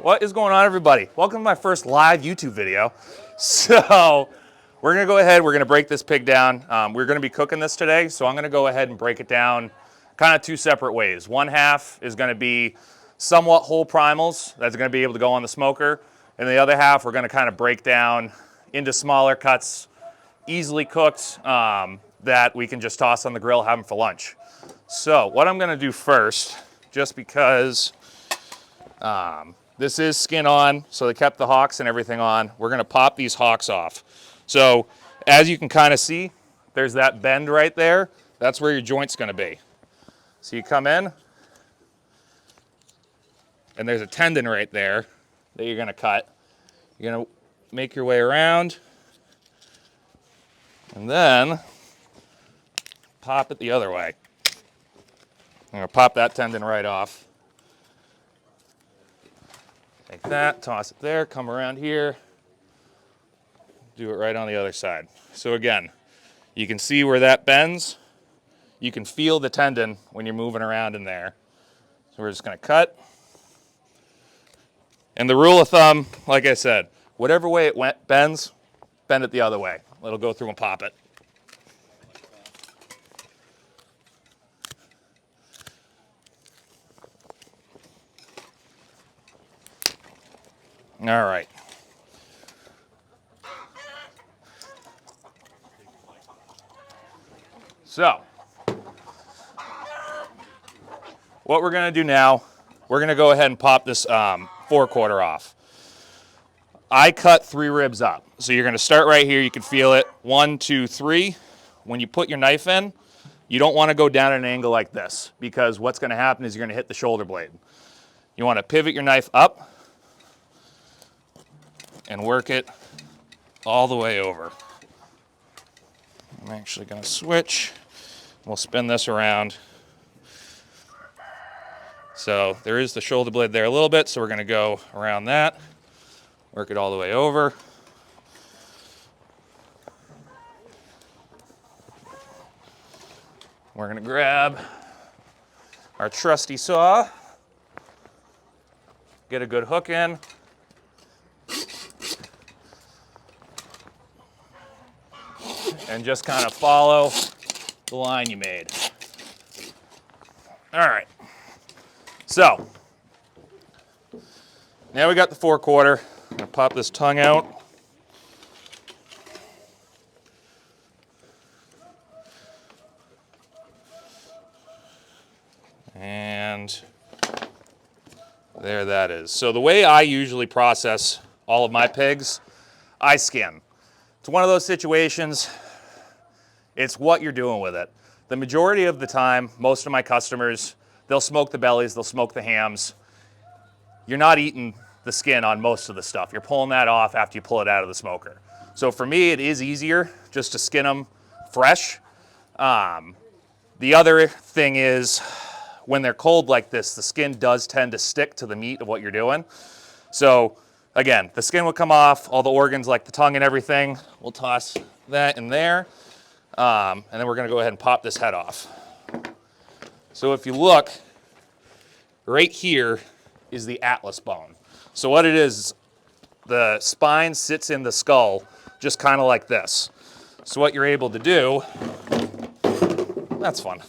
What is going on, everybody? Welcome to my first live YouTube video. So we're gonna go ahead, we're gonna break this pig down. We're gonna be cooking this today, so I'm gonna go ahead and break it down kind of two separate ways. One half is gonna be somewhat whole primals that's gonna be able to go on the smoker, and the other half we're gonna kind of break down into smaller cuts, easily cooked, that we can just toss on the grill, have them for lunch. So what I'm gonna do first, just because this is skin on, so they kept the hocks and everything on. We're gonna pop these hocks off. So as you can kind of see, there's that bend right there. That's where your joint's gonna be. So you come in, and there's a tendon right there that you're gonna cut. You're gonna make your way around, and then pop it the other way. I'm gonna pop that tendon right off. Take that, toss it there, come around here, do it right on the other side. So again, you can see where that bends. You can feel the tendon when you're moving around in there. So we're just gonna cut. And the rule of thumb, like I said, whatever way it bends, bend it the other way. It'll go through and pop it. All right. So, what we're gonna do now, we're gonna go ahead and pop this forequarter off. I cut 3 ribs up. So you're gonna start right here, you can feel it. 1, 2, 3. When you put your knife in, you don't wanna go down at an angle like this, because what's gonna happen is you're gonna hit the shoulder blade. You wanna pivot your knife up and work it all the way over. I'm actually gonna switch. We'll spin this around. So there is the shoulder blade there a little bit, so we're gonna go around that, work it all the way over. We're gonna grab our trusty saw, get a good hook in, and just kind of follow the line you made. All right, so now we got the forequarter. I'm gonna pop this tongue out. And there that is. So the way I usually process all of my pigs, I skin. It's one of those situations, it's what you're doing with it. The majority of the time, most of my customers, they'll smoke the bellies, they'll smoke the hams. You're not eating the skin on most of the stuff. You're pulling that off after you pull it out of the smoker. So for me, it is easier just to skin them fresh. The other thing is, when they're cold like this, the skin does tend to stick to the meat of what you're doing. So again, the skin will come off, all the organs like the tongue and everything. We'll toss that in there. And then we're gonna go ahead and pop this head off. So if you look, right here is the atlas bone. So what it is, the spine sits in the skull, just kind of like this. So what you're able to do, that's fun,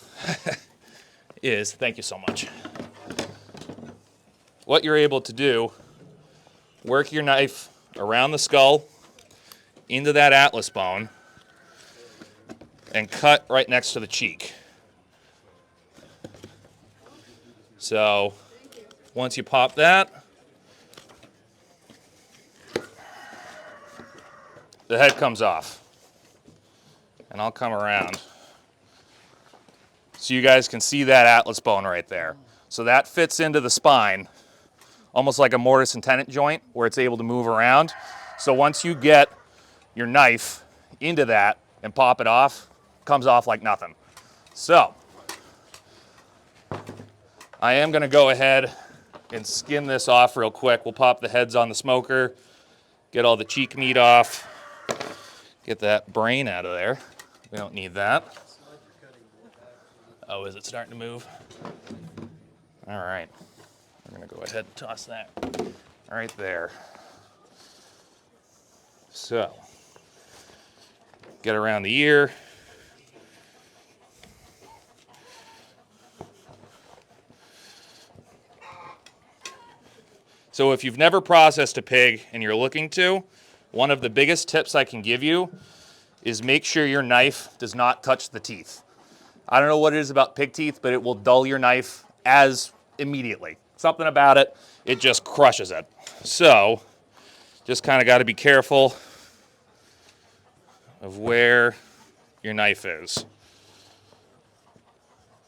is, thank you so much. What you're able to do, work your knife around the skull, into that atlas bone, and cut right next to the cheek. So once you pop that, the head comes off. And I'll come around so you guys can see that atlas bone right there. So that fits into the spine, almost like a mortise and tenon joint where it's able to move around. So once you get your knife into that and pop it off, comes off like nothing. So I am gonna go ahead and skin this off real quick. We'll pop the heads on the smoker, get all the cheek meat off, get that brain out of there. We don't need that. Oh, is it starting to move? All right, we're gonna go ahead and toss that right there. So, get around the ear. So if you've never processed a pig and you're looking to, one of the biggest tips I can give you is make sure your knife does not touch the teeth. I don't know what it is about pig teeth, but it will dull your knife as immediately. Something about it, it just crushes it. So, just kind of got to be careful of where your knife is.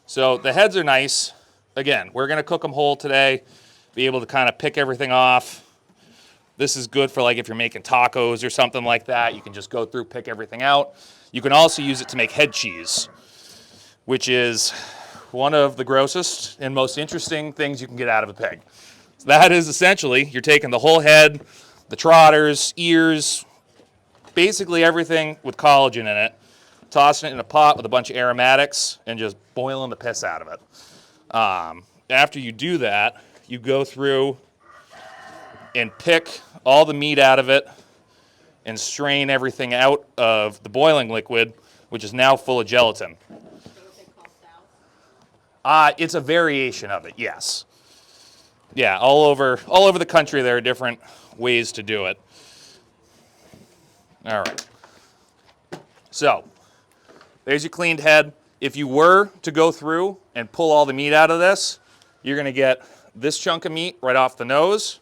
So the heads are nice. Again, we're going to cook them whole today, be able to kind of pick everything off. This is good for like if you're making tacos or something like that. You can just go through, pick everything out. You can also use it to make head cheese, which is one of the grossest and most interesting things you can get out of a pig. So that is essentially, you're taking the whole head, the trotters, ears, basically everything with collagen in it, tossing it in a pot with a bunch of aromatics, and just boiling the piss out of it. After you do that, you go through and pick all the meat out of it and strain everything out of the boiling liquid, which is now full of gelatin. It's a variation of it, yes. Yeah, all over the country there are different ways to do it. All right. So, there's your cleaned head. If you were to go through and pull all the meat out of this, you're going to get this chunk of meat right off the nose.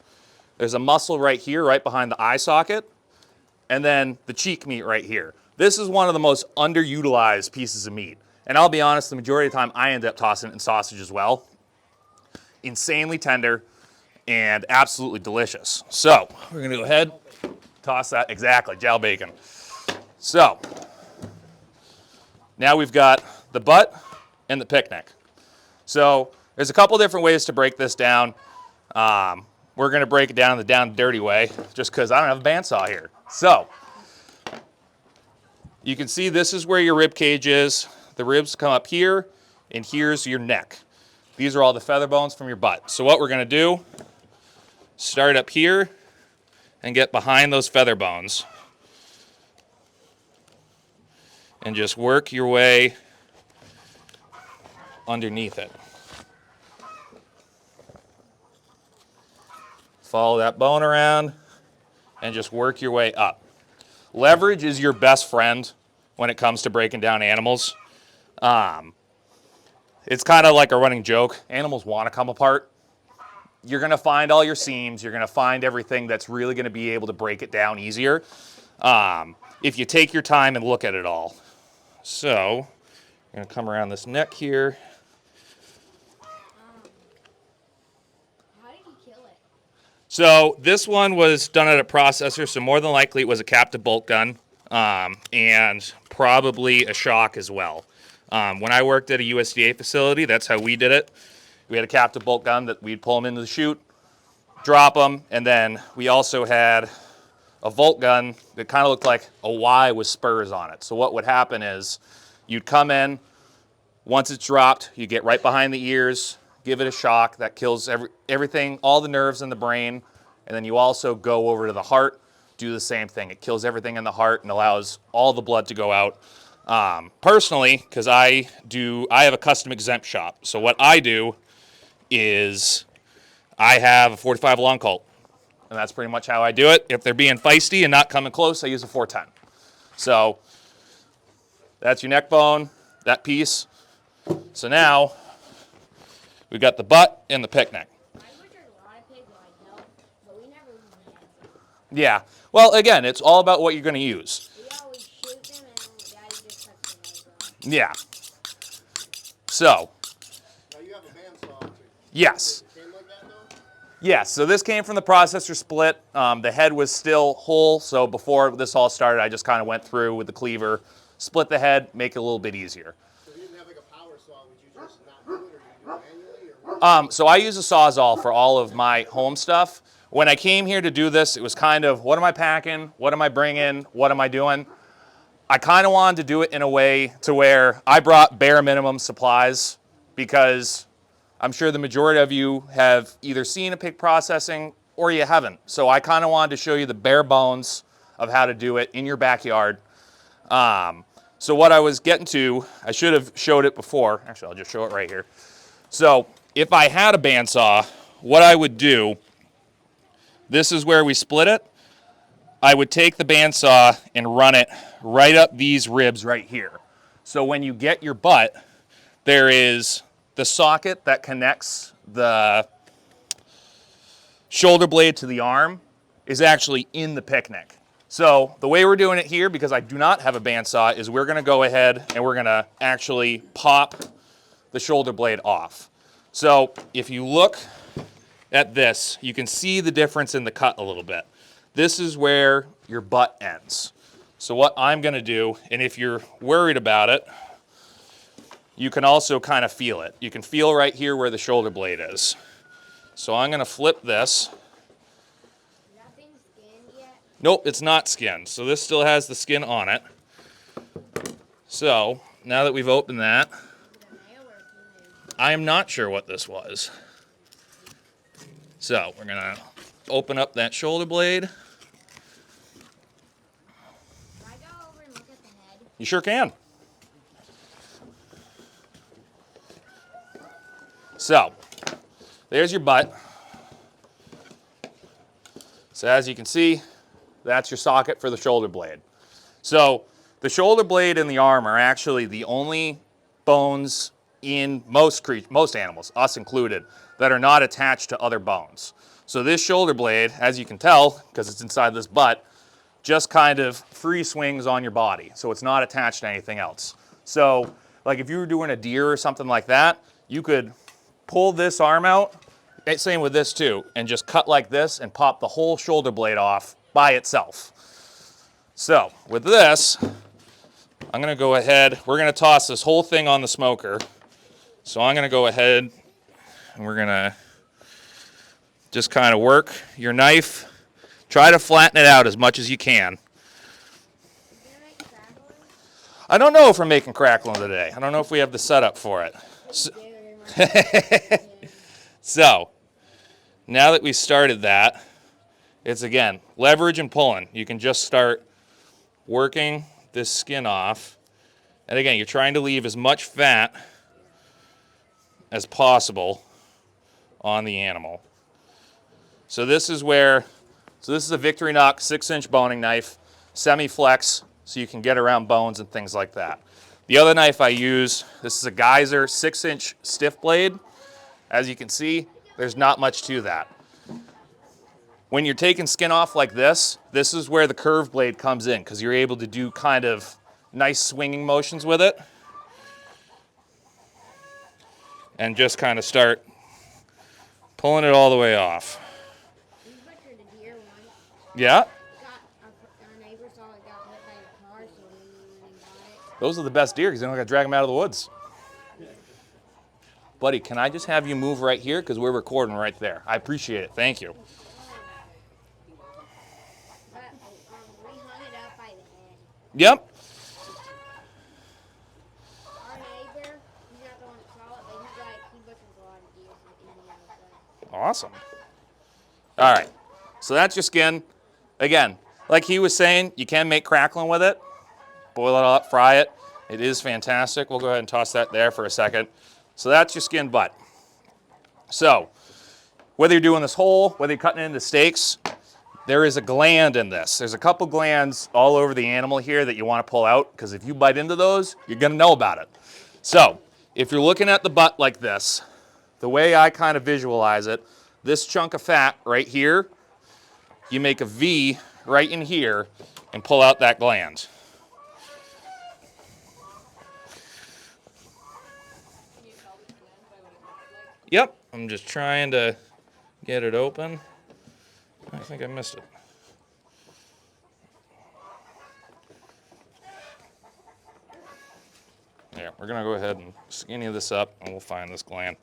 There's a muscle right here, right behind the eye socket, and then the cheek meat right here. This is one of the most underutilized pieces of meat. And I'll be honest, the majority of the time I end up tossing it in sausage as well. Insanely tender and absolutely delicious. So, we're going to go ahead, toss that, exactly, jowl bacon. So, now we've got the butt and the picnic. So, there's a couple different ways to break this down. We're going to break it down the down dirty way, just because I don't have a bandsaw here. So, you can see this is where your rib cage is. The ribs come up here, and here's your neck. These are all the feather bones from your butt. So what we're going to do, start up here and get behind those feather bones. And just work your way underneath it. Follow that bone around and just work your way up. Leverage is your best friend when it comes to breaking down animals. It's kind of like a running joke. Animals want to come apart. You're going to find all your seams. You're going to find everything that's really going to be able to break it down easier if you take your time and look at it all. So, I'm going to come around this neck here. How did you kill it? So, this one was done at a processor, so more than likely it was a captive bolt gun and probably a shock as well. When I worked at a USDA facility, that's how we did it. We had a captive bolt gun that we'd pull them into the chute, drop them, and then we also had a volt gun that kind of looked like a Y with spurs on it. So what would happen is you'd come in, once it's dropped, you get right behind the ears, give it a shock that kills everything, all the nerves in the brain, and then you also go over to the heart, do the same thing. It kills everything in the heart and allows all the blood to go out. Personally, because I have a custom exempt shop. So what I do is I have a 45 long Colt, and that's pretty much how I do it. If they're being feisty and not coming close, I use a 410. So that's your neck bone, that piece. So now we've got the butt and the picnic. I butchered a lot of pigs like hell, but we never use the hands. Yeah. Well, again, it's all about what you're going to use. We always shoot them and Daddy just cuts them right. Yeah. So. Now you have a bandsaw too. Yes. It came like that though? Yes, so this came from the processor split. The head was still whole, so before this all started, I just kind of went through with the cleaver, split the head, make it a little bit easier. So if you didn't have like a power saw, would you just not do it, or do you do it manually, or what? So I use a Sawzall for all of my home stuff. When I came here to do this, it was kind of, what am I packing? What am I bringing? What am I doing? I kind of wanted to do it in a way to where I brought bare minimum supplies, because I'm sure the majority of you have either seen a pig processing or you haven't. So I kind of wanted to show you the bare bones of how to do it in your backyard. So what I was getting to, I should have showed it before. Actually, I'll just show it right here. So if I had a bandsaw, what I would do, this is where we split it. I would take the bandsaw and run it right up these ribs right here. So when you get your butt, there is the socket that connects the shoulder blade to the arm is actually in the picnic. So the way we're doing it here, because I do not have a bandsaw, is we're going to go ahead and we're going to actually pop the shoulder blade off. So if you look at this, you can see the difference in the cut a little bit. This is where your butt ends. So what I'm going to do, and if you're worried about it, you can also kind of feel it. You can feel right here where the shoulder blade is. So I'm going to flip this. Nothing skinned yet? Nope, it's not skinned. So this still has the skin on it. So now that we've opened that, I am not sure what this was. So we're going to open up that shoulder blade. Can I go over and look at the head? You sure can. So there's your butt. So as you can see, that's your socket for the shoulder blade. So the shoulder blade and the arm are actually the only bones in most animals, us included, that are not attached to other bones. So this shoulder blade, as you can tell, because it's inside this butt, just kind of free swings on your body. So it's not attached to anything else. So like if you were doing a deer or something like that, you could pull this arm out, same with this too, and just cut like this and pop the whole shoulder blade off by itself. So with this, I'm going to go ahead, we're going to toss this whole thing on the smoker. So I'm going to go ahead and we're going to just kind of work your knife. Try to flatten it out as much as you can. I don't know if we're making crackling today. I don't know if we have the setup for it. So now that we started that, it's again, leverage and pulling. You can just start working this skin off. And again, you're trying to leave as much fat as possible on the animal. So this is where, this is a Victorinox 6-inch boning knife, semi-flex, so you can get around bones and things like that. The other knife I use, this is a Geyser 6-inch stiff blade. As you can see, there's not much to that. When you're taking skin off like this is where the curved blade comes in, because you're able to do kind of nice swinging motions with it. And just kind of start pulling it all the way off. We butchered a deer once. Yeah? Our neighbor saw it got hit by a car, so we went and got it. Those are the best deer because you don't got to drag them out of the woods. Buddy, can I just have you move right here? Because we're recording right there. I appreciate it. Thank you. But we hung it up by the head. Yep. Our neighbor, he's not the one that saw it, but he butchers a lot of deer in the outside. Awesome. All right. So that's your skin. Again, like he was saying, you can make crackling with it. Boil it up, fry it. It is fantastic. We'll go ahead and toss that there for a second. So that's your skin butt. So whether you're doing this whole, whether you're cutting it into steaks, there is a gland in this. There's a couple glands all over the animal here that you want to pull out, because if you bite into those, you're going to know about it. So if you're looking at the butt like this, the way I kind of visualize it, this chunk of fat right here, you make a V right in here and pull out that gland. Yep, I'm just trying to get it open. I think I missed it. There, we're gonna go ahead and skinny this up and we'll find this gland.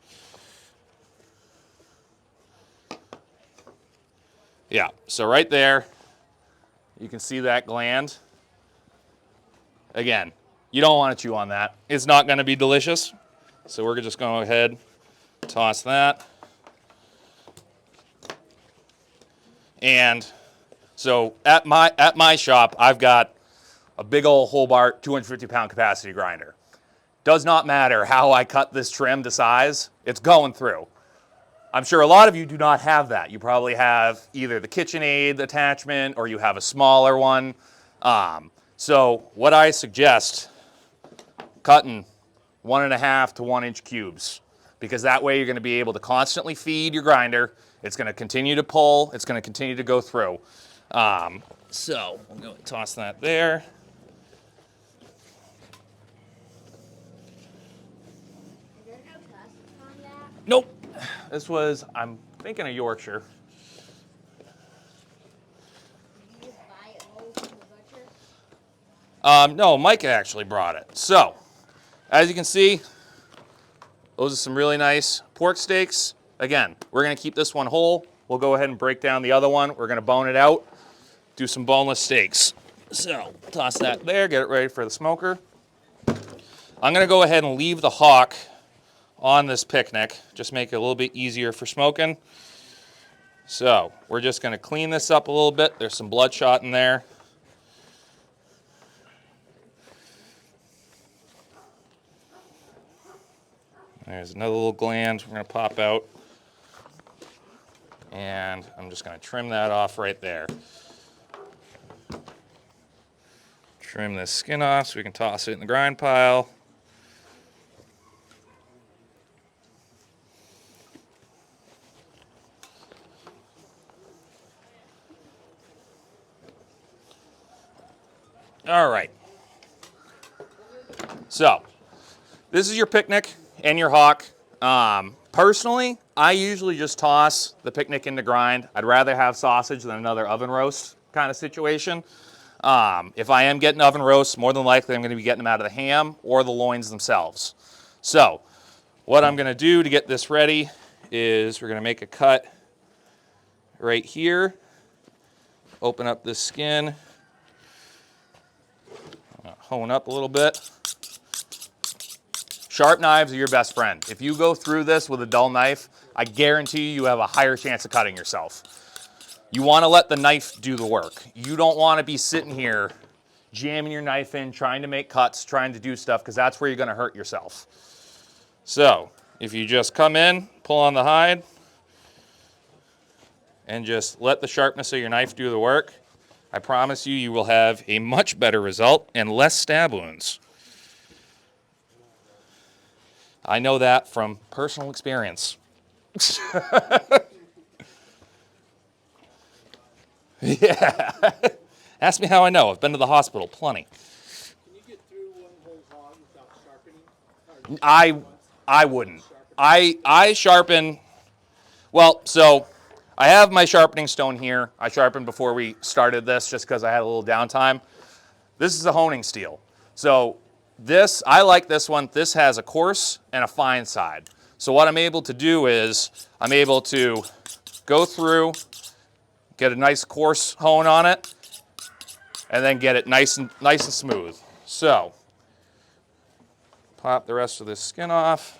Yeah, so right there, you can see that gland. Again, you don't want to chew on that. It's not gonna be delicious. So we're just gonna go ahead, toss that. And so at my shop, I've got a big old Hobart 250-pound capacity grinder. Does not matter how I cut this trim to size, it's going through. I'm sure a lot of you do not have that. You probably have either the KitchenAid attachment or you have a smaller one. So what I suggest, cutting 1.5 to 1 inch cubes, because that way you're going to be able to constantly feed your grinder. It's going to continue to pull. It's going to continue to go through. So I'm going to toss that there. Is there no custom on that? Nope. This was, I'm thinking of Yorkshire. Did you just buy it whole from the butcher? No, Mike actually brought it. So, as you can see, those are some really nice pork steaks. Again, we're going to keep this one whole. We'll go ahead and break down the other one. We're going to bone it out, do some boneless steaks. So, toss that there, get it ready for the smoker. I'm going to go ahead and leave the hock on this picnic, just make it a little bit easier for smoking. So, we're just going to clean this up a little bit. There's some bloodshot in there. There's another little gland we're going to pop out. And I'm just going to trim that off right there. Trim this skin off so we can toss it in the grind pile. All right. So, this is your picnic and your hock. Personally, I usually just toss the picnic into grind. I'd rather have sausage than another oven roast kind of situation. If I am getting oven roasts, more than likely I'm going to be getting them out of the ham or the loins themselves. So, what I'm going to do to get this ready is we're going to make a cut right here. Open up this skin. Hone up a little bit. Sharp knives are your best friend. If you go through this with a dull knife, I guarantee you have a higher chance of cutting yourself. You want to let the knife do the work. You don't want to be sitting here jamming your knife in, trying to make cuts, trying to do stuff, because that's where you're going to hurt yourself. So, if you just come in, pull on the hide, and just let the sharpness of your knife do the work, I promise you, you will have a much better result and less stab wounds. I know that from personal experience. Yeah. Ask me how I know. I've been to the hospital plenty. Can you get through one whole hog without sharpening? I wouldn't. I sharpen, well, so I have my sharpening stone here. I sharpened before we started this just because I had a little downtime. This is a honing steel. So this, I like this one. This has a coarse and a fine side. So what I'm able to do is I'm able to go through, get a nice coarse hone on it, and then get it nice and smooth. So pop the rest of this skin off.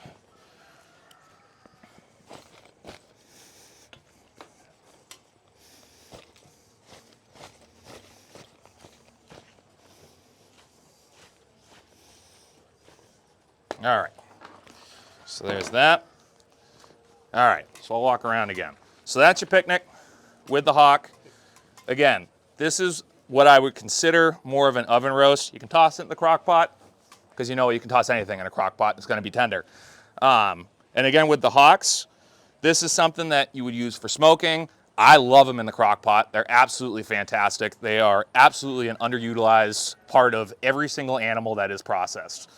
All right, so there's that. All right, so I'll walk around again. So that's your picnic with the hock. Again, this is what I would consider more of an oven roast. You can toss it in the crock pot, because you know you can toss anything in a crock pot, it's gonna be tender. And again, with the hocks, this is something that you would use for smoking. I love them in the crock pot. They're absolutely fantastic. They are absolutely an underutilized part of every single animal that is processed.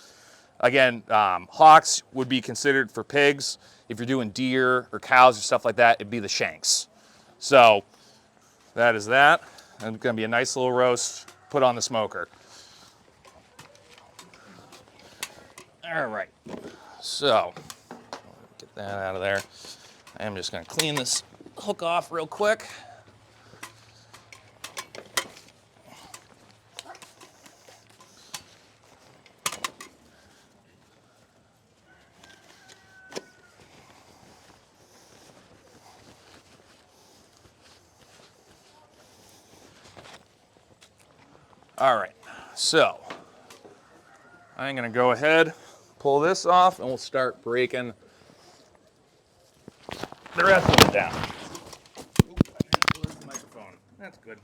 Again, hocks would be considered for pigs. If you're doing deer or cows or stuff like that, it'd be the shanks. So that is that. And it's gonna be a nice little roast put on the smoker. All right, so get that out of there. I'm just gonna clean this hook off real quick. All right, so I'm gonna go ahead, pull this off, and we'll start breaking the rest of it down. Oop, where's the microphone? That's good.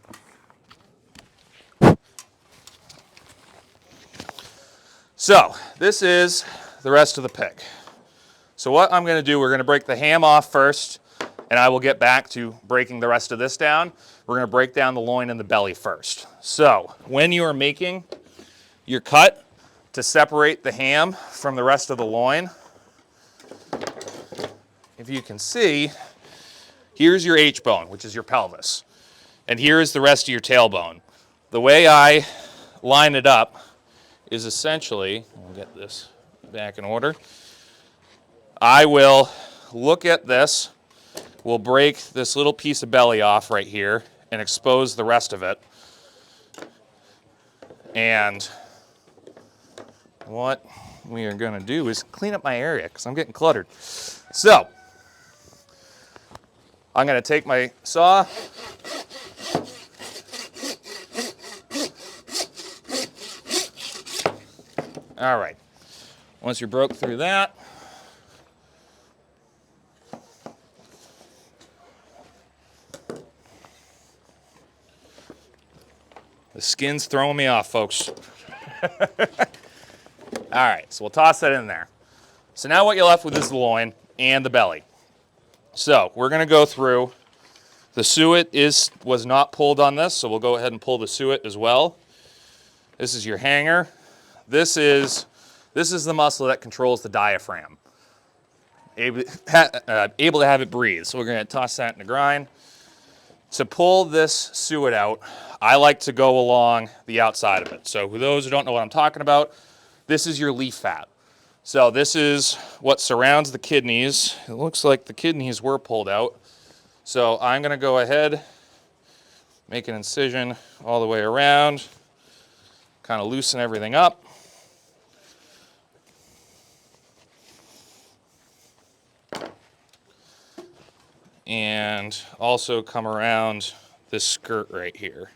So this is the rest of the pig. So what I'm gonna do, we're gonna break the ham off first, and I will get back to breaking the rest of this down. We're gonna break down the loin and the belly first. So when you are making your cut to separate the ham from the rest of the loin, if you can see, here's your H-bone, which is your pelvis. And here is the rest of your tailbone. The way I line it up is essentially, we'll get this back in order. I will look at this, we'll break this little piece of belly off right here and expose the rest of it. And what we are gonna do is clean up my area because I'm getting cluttered. So, I'm gonna take my saw, all right, once you're broke through that, the skin's throwing me off, folks. All right, so we'll toss that in there. So now what you're left with is the loin and the belly. So we're gonna go through, the suet was not pulled on this, so we'll go ahead and pull the suet as well. This is your hanger. This is the muscle that controls the diaphragm. Able to have it breathe. So we're gonna toss that in the grind. To pull this suet out, I like to go along the outside of it. So for those who don't know what I'm talking about, this is your leaf fat. So this is what surrounds the kidneys. It looks like the kidneys were pulled out. So I'm gonna go ahead, make an incision all the way around, kind of loosen everything up. And also come around this skirt right here.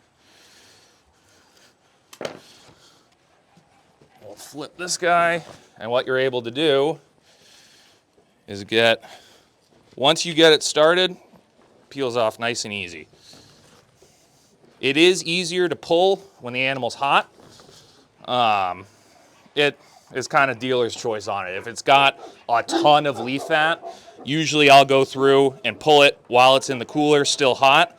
We'll flip this guy, and what you're able to do is once you get it started, peels off nice and easy. It is easier to pull when the animal's hot. It is kind of dealer's choice on it. If it's got a ton of leaf fat, usually I'll go through and pull it while it's in the cooler, still hot.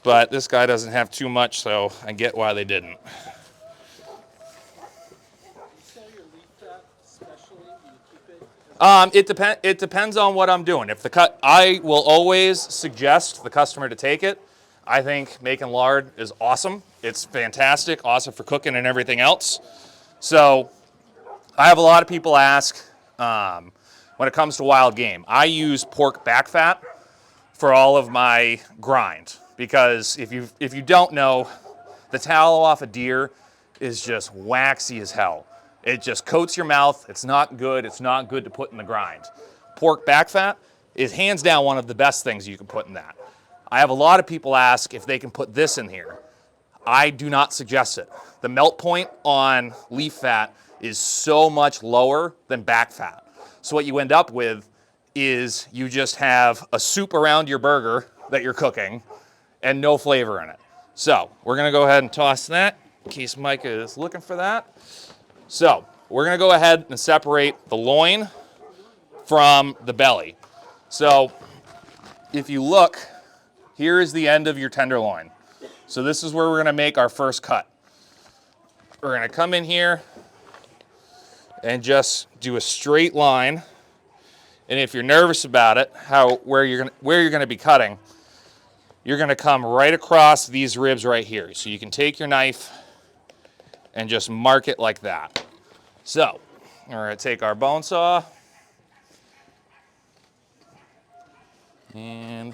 But this guy doesn't have too much, so I get why they didn't. It depends on what I'm doing. If the cut, I will always suggest the customer to take it. I think making lard is awesome. It's fantastic, awesome for cooking and everything else. So I have a lot of people ask when it comes to wild game. I use pork back fat for all of my grind because if you don't know, the tallow off a deer is just waxy as hell. It just coats your mouth. It's not good. It's not good to put in the grind. Pork back fat is hands down one of the best things you can put in that. I have a lot of people ask if they can put this in here. I do not suggest it. The melt point on leaf fat is so much lower than back fat. So what you end up with is you just have a soup around your burger that you're cooking and no flavor in it. So we're gonna go ahead and toss that in case Micah is looking for that. So we're gonna go ahead and separate the loin from the belly. So if you look, here is the end of your tenderloin. So this is where we're gonna make our first cut. We're gonna come in here and just do a straight line. And if you're nervous about it, where you're gonna be cutting, you're gonna come right across these ribs right here. So you can take your knife and just mark it like that. So we're gonna take our bone saw and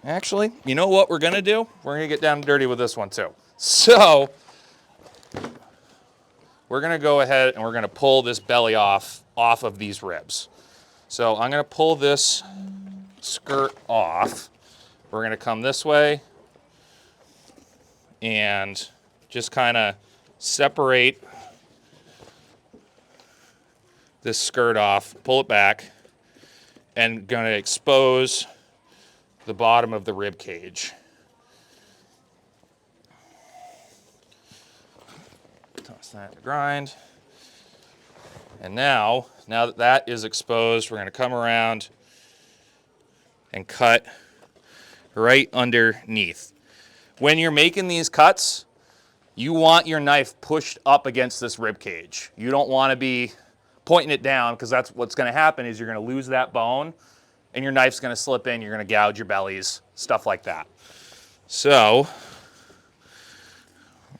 actually, you know what we're gonna do? We're gonna get down and dirty with this one too. So we're gonna go ahead and we're gonna pull this belly off of these ribs. So I'm gonna pull this skirt off. We're gonna come this way, and just kind of separate this skirt off, pull it back, and going to expose the bottom of the rib cage. Toss that to grind. And now that that is exposed, we're going to come around and cut right underneath. When you're making these cuts, you want your knife pushed up against this rib cage. You don't want to be pointing it down, because that's what's going to happen is you're going to lose that bone and your knife's going to slip in, you're going to gouge your bellies, stuff like that. So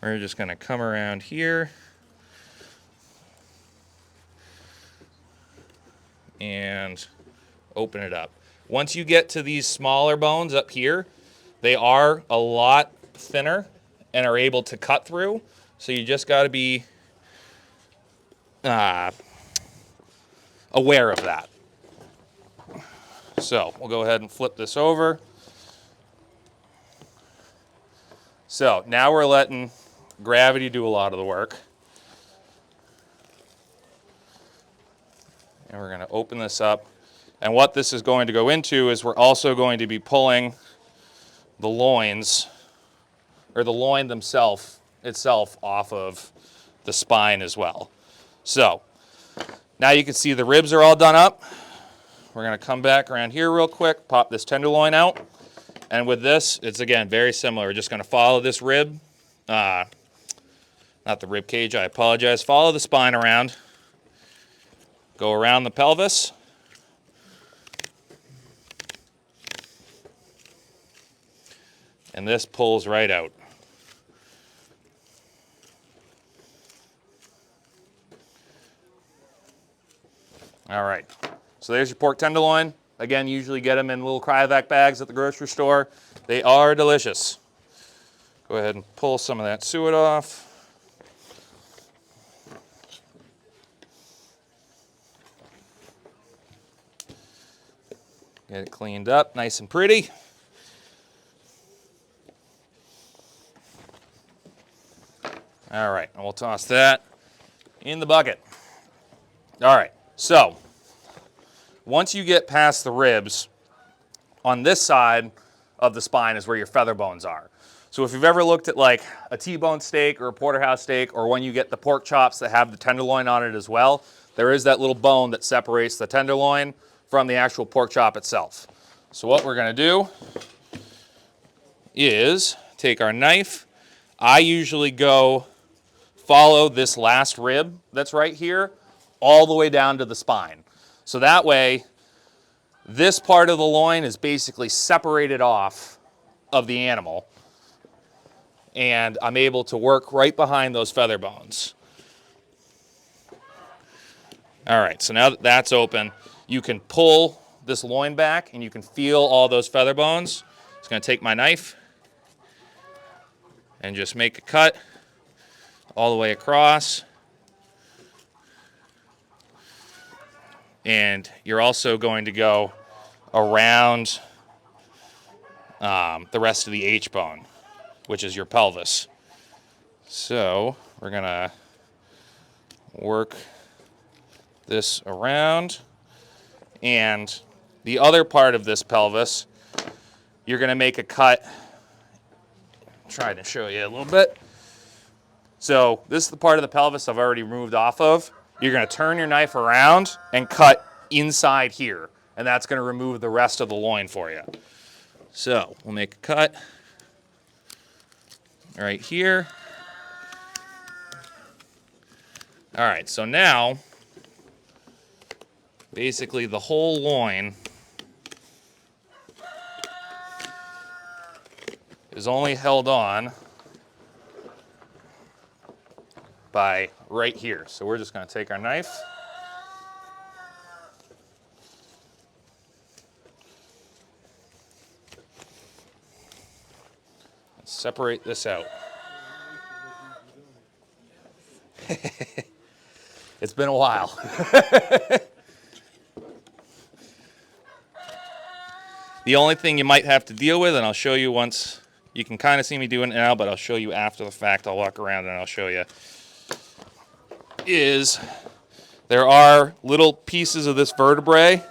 we're just going to come around here and open it up. Once you get to these smaller bones up here, they are a lot thinner and are able to cut through, so you just got to be aware of that. So we'll go ahead and flip this over. So now we're letting gravity do a lot of the work. And we're going to open this up. And what this is going to go into is we're also going to be pulling the loins, or the loin itself off of the spine as well. So now you can see the ribs are all done up. We're going to come back around here real quick, pop this tenderloin out. And with this, it's again very similar. We're just going to follow this rib, not the rib cage, I apologize. Follow the spine around, go around the pelvis. And this pulls right out. All right, so there's your pork tenderloin. Again, usually get them in little cryovac bags at the grocery store. They are delicious. Go ahead and pull some of that suet off. Get it cleaned up, nice and pretty. All right, and we'll toss that in the bucket. All right, so once you get past the ribs, on this side of the spine is where your feather bones are. So if you've ever looked at like a T-bone steak or a porterhouse steak, or when you get the pork chops that have the tenderloin on it as well, there is that little bone that separates the tenderloin from the actual pork chop itself. So what we're going to do is take our knife. I usually follow this last rib that's right here all the way down to the spine. So that way, this part of the loin is basically separated off of the animal, and I'm able to work right behind those feather bones. All right, so now that that's open, you can pull this loin back and you can feel all those feather bones. Just going to take my knife and just make a cut all the way across. And you're also going to go around the rest of the H-bone, which is your pelvis. So we're going to work this around. And the other part of this pelvis, you're going to make a cut. Try to show you a little bit. So this is the part of the pelvis I've already moved off of. You're going to turn your knife around and cut inside here, and that's going to remove the rest of the loin for you. So we'll make a cut right here. All right, so now basically the whole loin is only held on by right here. So we're just going to take our knife and separate this out. It's been a while. The only thing you might have to deal with, and I'll show you once You can kind of see me doing it now, but I'll show you after the fact. I'll walk around and I'll show you. Is there are little pieces of this vertebrae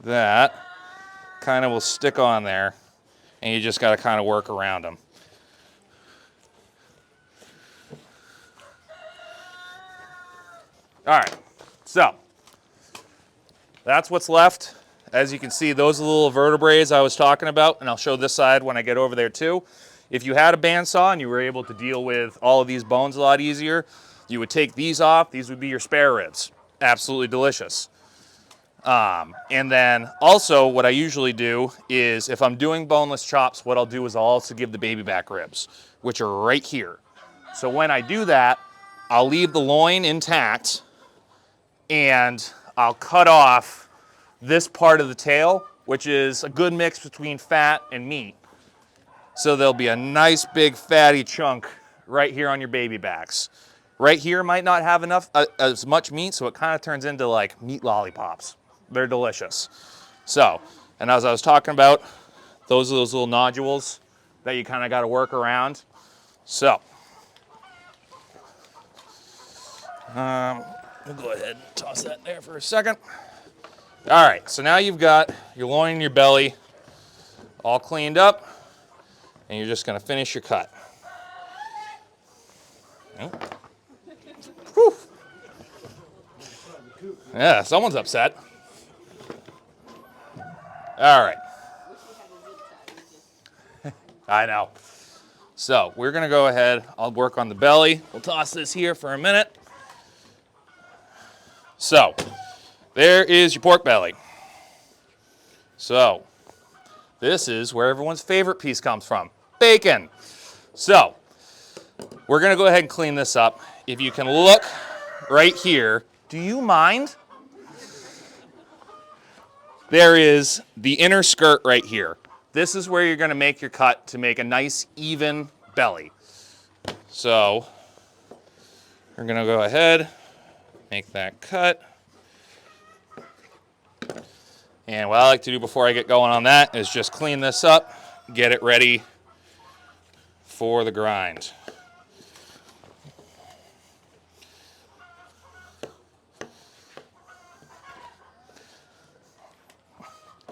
that kind of will stick on there, and you just got to kind of work around them. All right, so that's what's left. As you can see, those are the little vertebrae I was talking about, and I'll show this side when I get over there too. If you had a bandsaw and you were able to deal with all of these bones a lot easier, you would take these off. These would be your spare ribs. Absolutely delicious. And then also what I usually do is if I'm doing boneless chops, what I'll do is I'll also give the baby back ribs, which are right here. So when I do that, I'll leave the loin intact and I'll cut off this part of the tail, which is a good mix between fat and meat. So there'll be a nice big fatty chunk right here on your baby backs. Right here might not have enough as much meat, so it kind of turns into like meat lollipops. They're delicious. So, and as I was talking about, those are those little nodules that you kind of got to work around. So, we'll go ahead and toss that there for a second. All right, so now you've got your loin and your belly all cleaned up, and you're just going to finish your cut. Oh. Whew. Yeah, someone's upset. All right. I know. So we're going to go ahead. I'll work on the belly. We'll toss this here for a minute. So there is your pork belly. So this is where everyone's favorite piece comes from, bacon. So we're going to go ahead and clean this up. If you can look right here, do you mind? There is the inner skirt right here. This is where you're going to make your cut to make a nice, even belly. So we're going to go ahead, make that cut. And what I like to do before I get going on that is just clean this up, get it ready for the grind.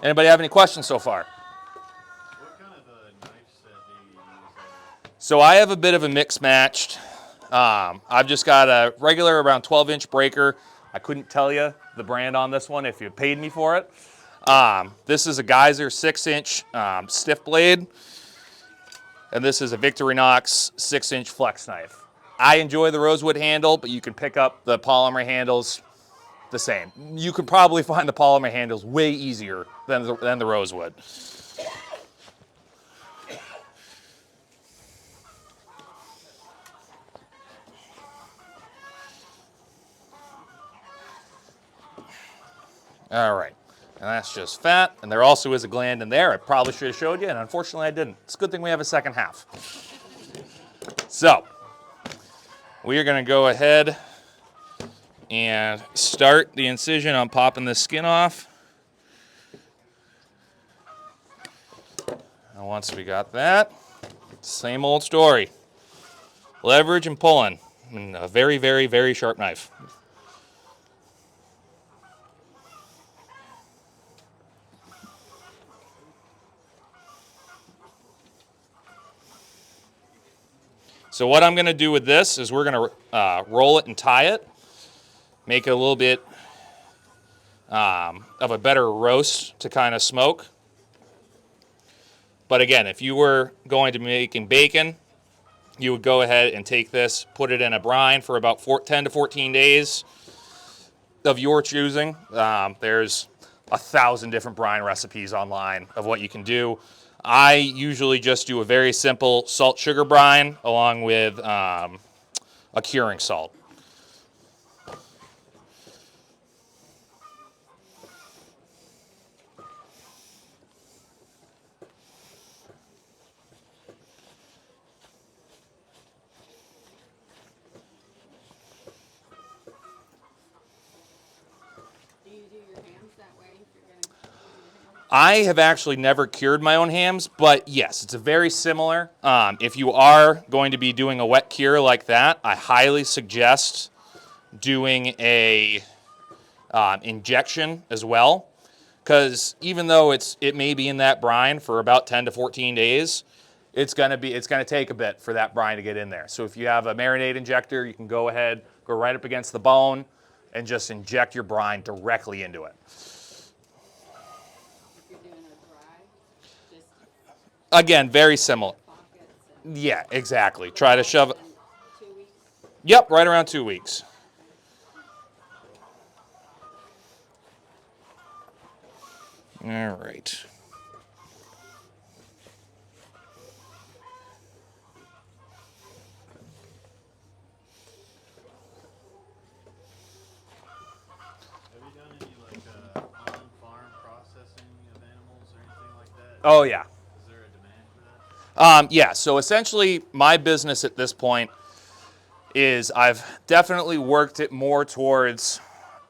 Anybody have any questions so far? What kind of a knife set do you use? So I have a bit of a mix matched. I've just got a regular around 12-inch breaker. I couldn't tell you the brand on this one if you paid me for it. This is a Geyser 6-inch stiff blade. And this is a Victorinox 6-inch flex knife. I enjoy the rosewood handle, but you can pick up the polymer handles the same. You could probably find the polymer handles way easier than the rosewood. All right, and that's just fat, and there also is a gland in there. I probably should have showed you, and unfortunately I didn't. It's a good thing we have a second half. So, we are gonna go ahead and start the incision on popping this skin off. And once we got that, same old story. Leverage and pulling, and a very, very, very sharp knife. So what I'm going to do with this is we're going to roll it and tie it, make it a little bit of a better roast to kind of smoke. But again, if you were going to be making bacon, you would go ahead and take this, put it in a brine for about 10 to 14 days of your choosing. There's 1,000 different brine recipes online of what you can do. I usually just do a very simple salt sugar brine along with a curing salt. Do you do your hands that way if you're going to do your hands? I have actually never cured my own hams, but yes, it's a very similar. If you are going to be doing a wet cure like that, I highly suggest doing a injection as well, because even though it may be in that brine for about 10 to 14 days, it's gonna take a bit for that brine to get in there. So if you have a marinade injector, you can go ahead, go right up against the bone, and just inject your brine directly into it. You're doing a dry, just Again, very similar. pockets and Yeah, exactly. Try to shove it. 2 weeks. Yep, right around 2 weeks. All right. Have you done any like on-farm processing of animals or anything like that? Oh, yeah. Is there a demand for that? Yeah, so essentially my business at this point is I've definitely worked it more towards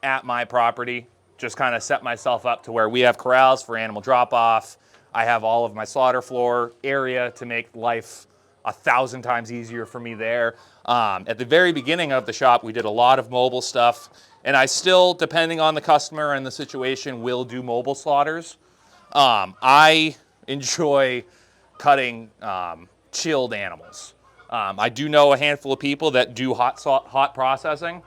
at my property, just kind of set myself up to where we have corrals for animal drop-off. I have all of my slaughter floor area to make life 1,000 times easier for me there. At the very beginning of the shop, we did a lot of mobile stuff, and I still, depending on the customer and the situation, will do mobile slaughters. I enjoy cutting chilled animals. I do know a handful of people that do hot processing,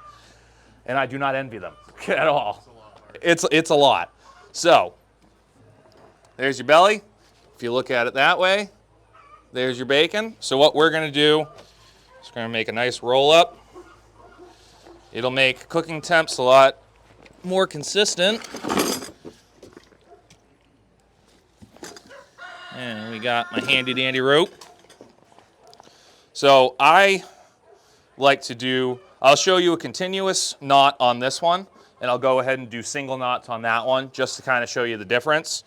and I do not envy them at all. It's a lot. So there's your belly. If you look at it that way, there's your bacon. So what we're going to do is going to make a nice roll up. It'll make cooking temps a lot more consistent. And we got my handy dandy rope. So I like to do, I'll show you a continuous knot on this one, and I'll go ahead and do single knots on that one just to kind of show you the difference.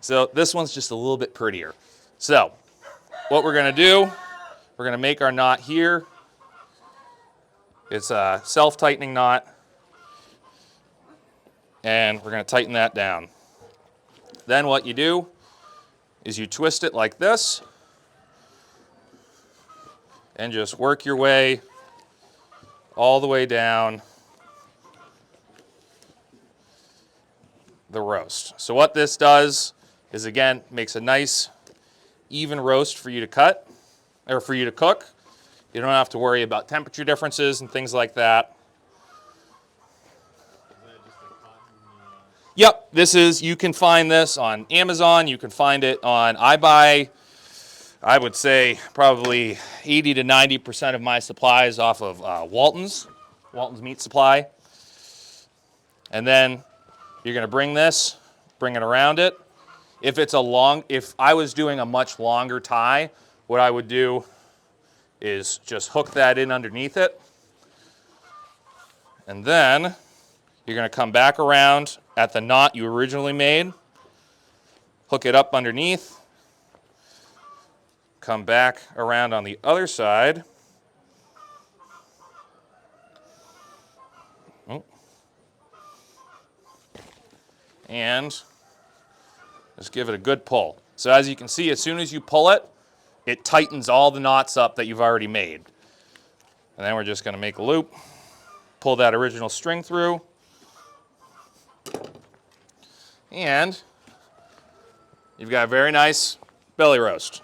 So this one's just a little bit prettier. So what we're going to do, we're going to make our knot here. It's a self-tightening knot, and we're going to tighten that down. Then what you do is you twist it like this and just work your way all the way down the roast. So what this does is, again, makes a nice even roast for you to cut, or for you to cook. You don't have to worry about temperature differences and things like that. Is that just a cotton? Yep, this is, you can find this on Amazon, you can find it on, I would say probably 80 to 90% of my supplies off of Walton's Meat Supply. And then you're gonna bring it around it. If I was doing a much longer tie, what I would do is just hook that in underneath it. And then you're gonna come back around at the knot you originally made, hook it up underneath, come back around on the other side. Oh. And just give it a good pull. So as you can see, as soon as you pull it, it tightens all the knots up that you've already made. And then we're just gonna make a loop, pull that original string through, and you've got a very nice belly roast.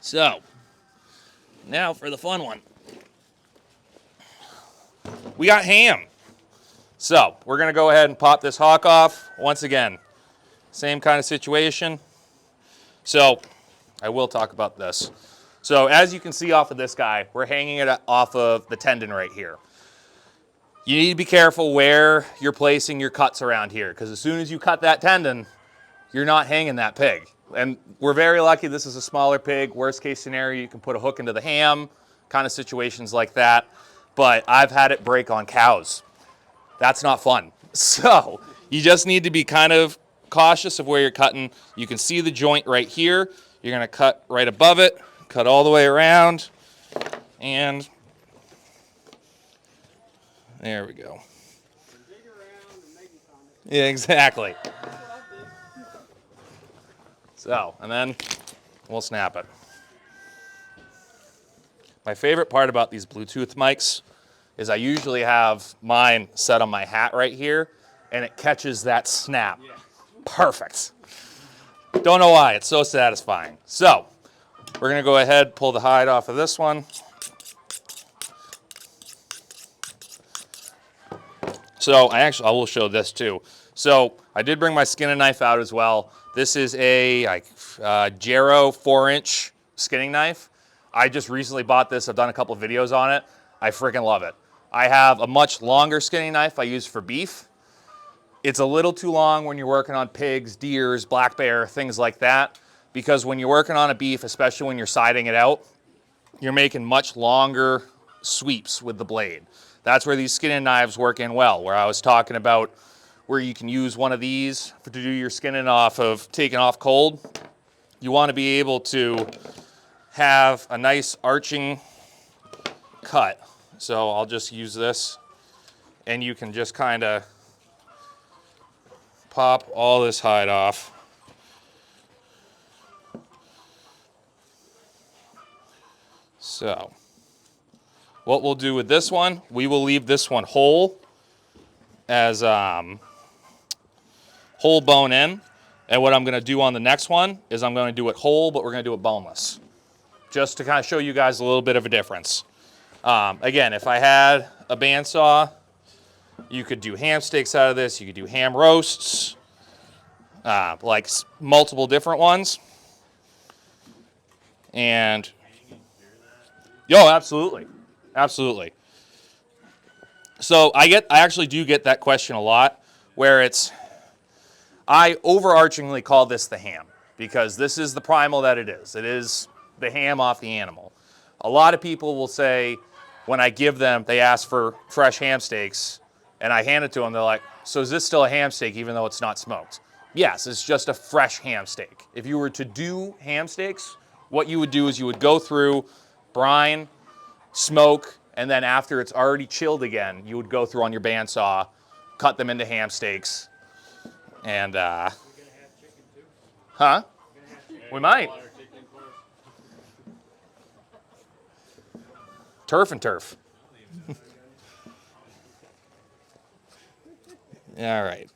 So, now for the fun one. We got ham. So, we're gonna go ahead and pop this hock off. Once again, same kind of situation. So, I will talk about this. So, as you can see off of this guy, we're hanging it off of the tendon right here. You need to be careful where you're placing your cuts around here, because as soon as you cut that tendon, you're not hanging that pig. And we're very lucky this is a smaller pig. Worst case scenario, you can put a hook into the ham, kind of situations like that. But I've had it break on cows. That's not fun. So you just need to be kind of cautious of where you're cutting. You can see the joint right here. You're gonna cut right above it, cut all the way around, and there we go. Dig around and maybe find it. Yeah, exactly. That's what I did. So, and then we'll snap it. My favorite part about these Bluetooth mics is I usually have mine set on my hat right here, and it catches that snap. Perfect. Don't know why, it's so satisfying. So, we're gonna go ahead, pull the hide off of this one. So I will show this too. So I did bring my skinning knife out as well. This is a Jarrow 4-inch skinning knife. I just recently bought this. I've done a couple of videos on it. I freaking love it. I have a much longer skinning knife I use for beef. It's a little too long when you're working on pigs, deers, black bear, things like that. Because when you're working on a beef, especially when you're siding it out, you're making much longer sweeps with the blade. That's where these skinning knives work in well, where I was talking about where you can use one of these to do your skinning off of taking off cold. You want to be able to have a nice arching cut. So I'll just use this, and you can just kind of pop all this hide off. So what we'll do with this one, we will leave this one whole as whole bone in. And what I'm gonna do on the next one is I'm gonna do it whole, but we're gonna do it boneless. Just to kind of show you guys a little bit of a difference. Again, if I had a bandsaw, you could do ham steaks out of this, you could do ham roasts, like multiple different ones. And, yo, absolutely. Absolutely. So I actually do get that question a lot, where I overarchingly call this the ham, because this is the primal that it is. It is the ham off the animal. A lot of people will say, when I give them, they ask for fresh ham steaks, and I hand it to them, they're like, so is this still a ham steak even though it's not smoked? Yes, it's just a fresh ham steak. If you were to do ham steaks, what you would do is you would go through, brine, smoke, and then after it's already chilled again, you would go through on your bandsaw, cut them into ham steaks, and huh? We might. Turf and turf. All right.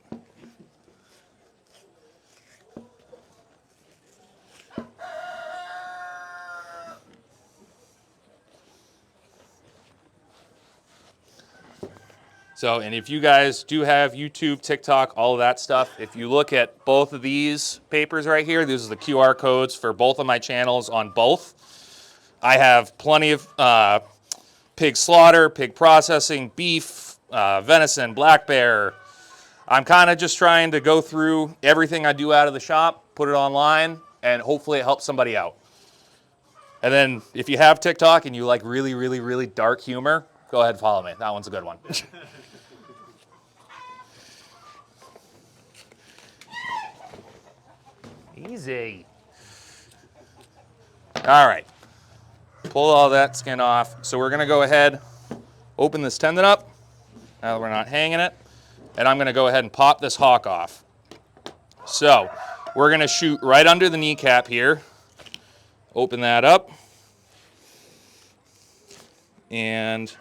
So, and if you guys do have YouTube, TikTok, all of that stuff, if you look at both of these papers right here, these are the QR codes for both of my channels on both. I have plenty of pig slaughter, pig processing, beef, venison, black bear. I'm kind of just trying to go through everything I do out of the shop, put it online, and hopefully it helps somebody out. And then if you have TikTok and you like really, really, really dark humor, go ahead and follow me. That one's a good one. Easy. All right. Pull all that skin off. So we're going to go ahead, open this tendon up. Now that we're not hanging it. And I'm going to go ahead and pop this hock off. So we're going to shoot right under the kneecap here. Open that up. And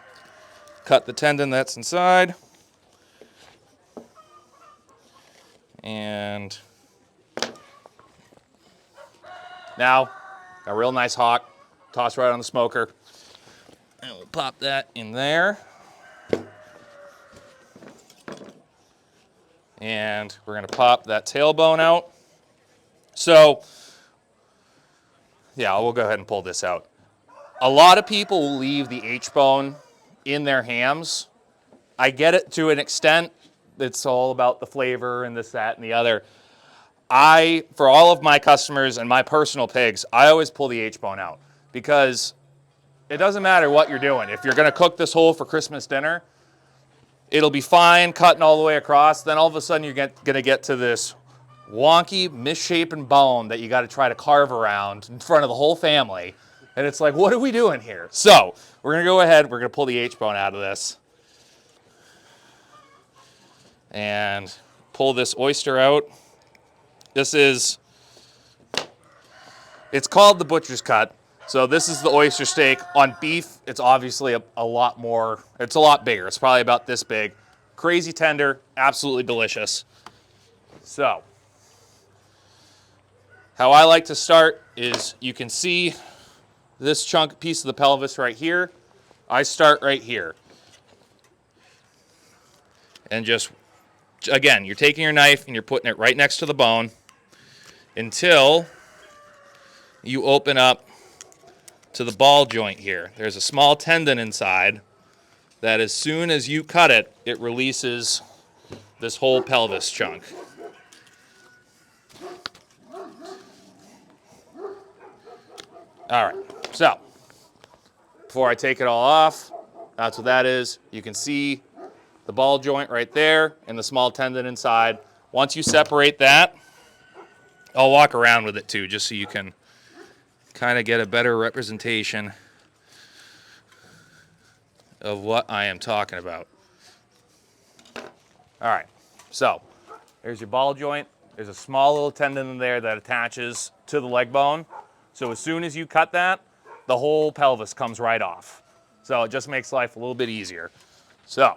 cut the tendon that's inside. And now, a real nice hock. Toss right on the smoker. And we'll pop that in there. And we're going to pop that tailbone out. So, yeah, we'll go ahead and pull this out. A lot of people will leave the H-bone in their hams. I get it to an extent. It's all about the flavor and this, that, and the other. For all of my customers and my personal pigs, I always pull the H-bone out because it doesn't matter what you're doing. If you're going to cook this whole for Christmas dinner, it'll be fine cutting all the way across. Then all of a sudden you're going to get to this wonky, misshapen bone that you got to try to carve around in front of the whole family. And it's like, what are we doing here? So we're going to go ahead. We're going to pull the H-bone out of this. And pull this oyster out. This is It's called the butcher's cut. So this is the oyster steak. On beef, it's obviously a lot more, it's a lot bigger. It's probably about this big. Crazy tender, absolutely delicious. So, how I like to start is you can see this chunk piece of the pelvis right here. I start right here. And just, again, you're taking your knife and you're putting it right next to the bone until you open up to the ball joint here. There's a small tendon inside that as soon as you cut it, it releases this whole pelvis chunk. All right, so before I take it all off, that's what that is. You can see the ball joint right there and the small tendon inside. Once you separate that, I'll walk around with it too, just so you can kind of get a better representation of what I am talking about. All right, so there's your ball joint. There's a small little tendon in there that attaches to the leg bone. So as soon as you cut that, the whole pelvis comes right off. So it just makes life a little bit easier. So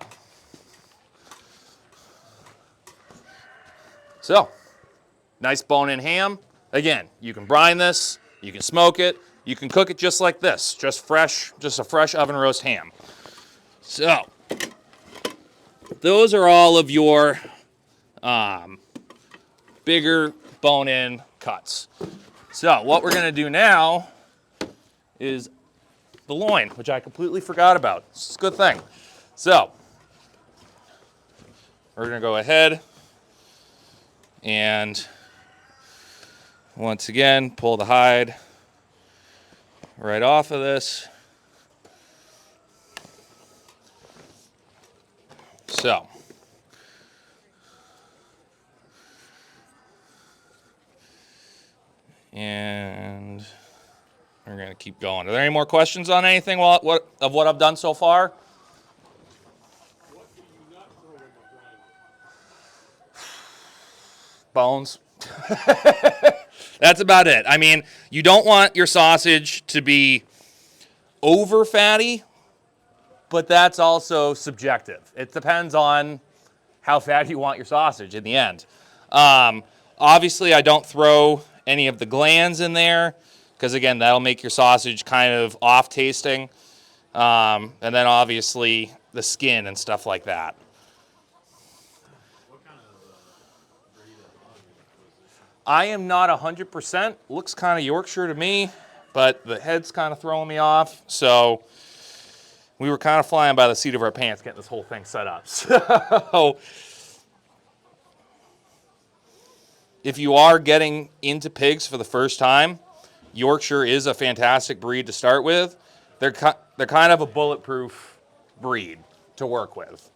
nice bone-in ham. Again, you can brine this, you can smoke it, you can cook it just like this, just a fresh oven roast ham. So those are all of your bigger bone-in cuts. So what we're gonna do now is the loin, which I completely forgot about. It's a good thing. So we're gonna go ahead and once again, pull the hide right off of this. So, and we're going to keep going. Are there any more questions on anything of what I've done so far? What do you not throw in the brine? Bones. That's about it. I mean, you don't want your sausage to be over fatty, but that's also subjective. It depends on how fatty you want your sausage in the end. Obviously, I don't throw any of the glands in there because, again, that'll make your sausage kind of off-tasting. And then, obviously, the skin and stuff like that. What kind of breed of hog was this? I am not 100%. Looks kind of Yorkshire to me, but the head's kind of throwing me off. So we were kind of flying by the seat of our pants getting this whole thing set up. So if you are getting into pigs for the first time, Yorkshire is a fantastic breed to start with. They're kind of a bulletproof breed to work with.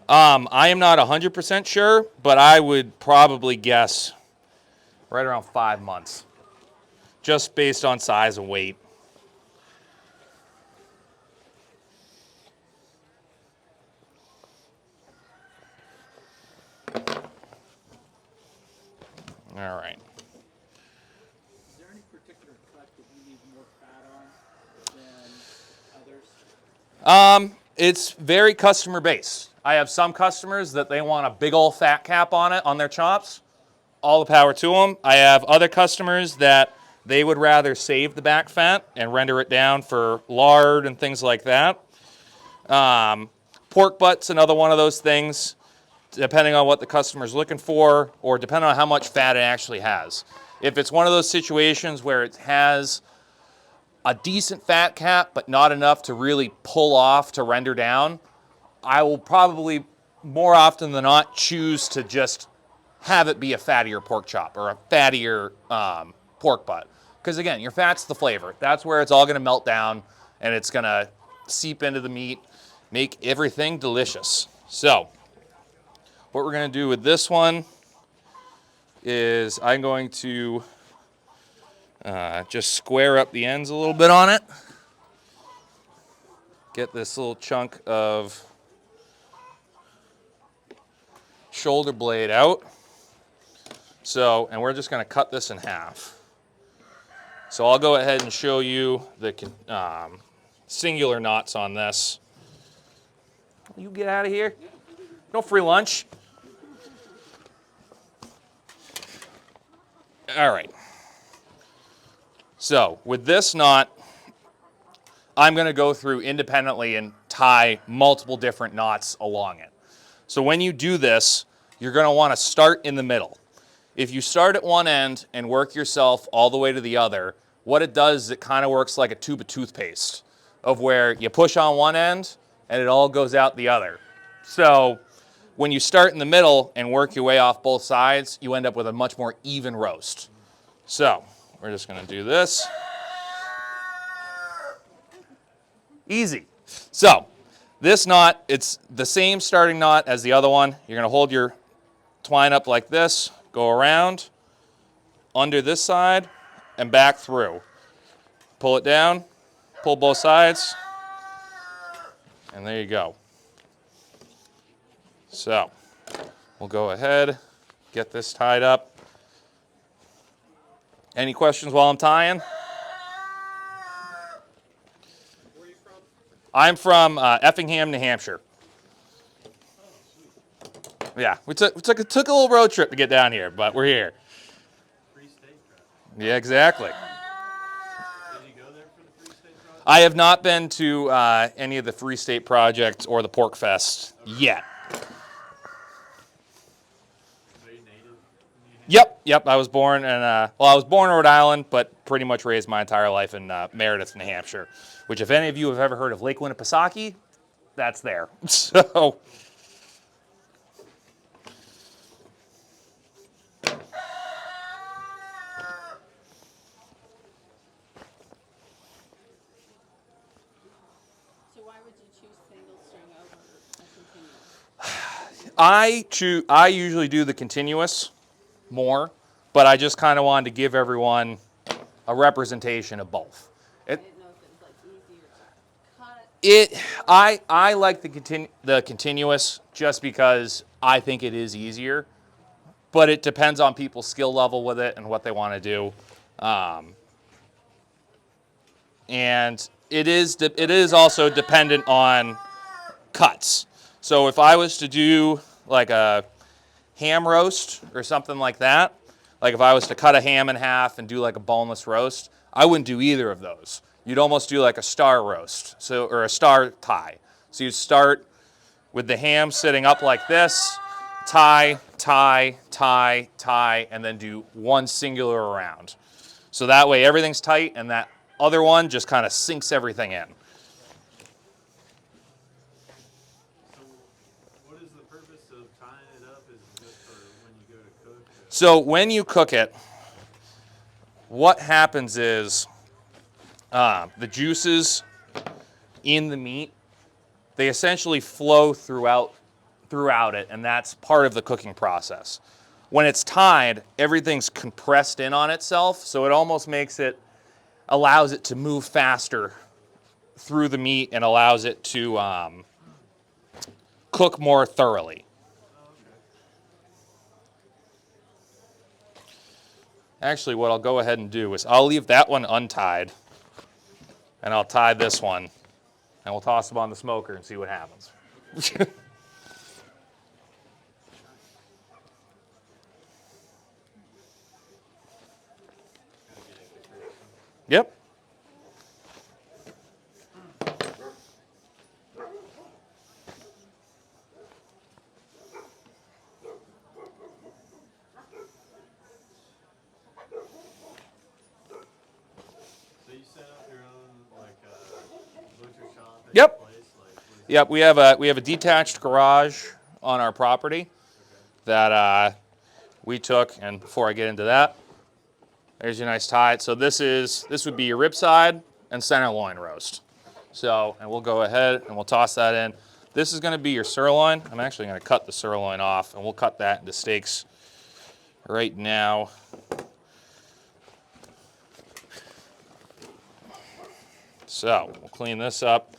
I am not 100% sure, but I would probably guess right around 5 months, just based on size and weight. All right. Is there any particular cut that you need more fat on than others? It's very customer based. I have some customers that they want a big old fat cap on it, on their chops. All the power to them. I have other customers that they would rather save the back fat and render it down for lard and things like that. Pork butt's another one of those things, depending on what the customer's looking for or depending on how much fat it actually has. If it's one of those situations where it has a decent fat cap but not enough to really pull off to render down, I will probably more often than not choose to just have it be a fattier pork chop or a fattier pork butt. Because again, your fat's the flavor. That's where it's all going to melt down and it's going to seep into the meat, make everything delicious. So what we're going to do with this one is I'm going to Just square up the ends a little bit on it. Get this little chunk of shoulder blade out. So, and we're just going to cut this in half. So I'll go ahead and show you the singular knots on this. You get out of here. No free lunch. All right. So with this knot, I'm going to go through independently and tie multiple different knots along it. So when you do this, you're going to want to start in the middle. If you start at one end and work yourself all the way to the other, what it does is it kind of works like a tube of toothpaste, of where you push on one end and it all goes out the other. So when you start in the middle and work your way off both sides, you end up with a much more even roast. So we're just going to do this. Easy. So this knot, it's the same starting knot as the other one. You're going to hold your twine up like this, go around, under this side, and back through. Pull it down, pull both sides, and there you go. So we'll go ahead, get this tied up. Any questions while I'm tying? Where are you from? I'm from Effingham, New Hampshire. Yeah, we took a little road trip to get down here, but we're here. Free State Project. Yeah, exactly. Did you go there for the Free State Project? I have not been to any of the Free State projects or the Pork Fest yet. Are you native? Yep. I was born in I was born in Rhode Island, but pretty much raised my entire life in Meredith, New Hampshire. Which, if any of you have ever heard of Lake Winnipesaukee, that's there. So. So why would you choose single string over a continuous? I usually do the continuous more, but I just kind of wanted to give everyone a representation of both. I didn't know if it was like easier to cut. I like the continuous just because I think it is easier, but it depends on people's skill level with it and what they want to do, and it is also dependent on cuts. So if I was to do like a ham roast or something like that, like if I was to cut a ham in half and do like a boneless roast, I wouldn't do either of those. You'd almost do like a star roast, or a star tie. So you'd start with the ham sitting up like this, tie, tie, tie, tie, and then do one singular round. So that way everything's tight and that other one just kind of sinks everything in. So what is the purpose of tying it up? Is it just for when you go to cook? So when you cook it, what happens is the juices in the meat, they essentially flow throughout it, and that's part of the cooking process. When it's tied, everything's compressed in on itself, so it almost allows it to move faster through the meat and allows it to cook more thoroughly. Actually, what I'll go ahead and do is I'll leave that one untied, and I'll tie this one, and we'll toss them on the smoker and see what happens. Yep. So you set up your own like butcher shop at Yep. your place? Like, what is Yep, we have a detached garage on our property that we took, and before I get into that, there's your nice tie. So this would be your rib side and center loin roast. So, and we'll go ahead and we'll toss that in. This is going to be your sirloin. I'm actually going to cut the sirloin off, and we'll cut that into steaks right now. So we'll clean this up.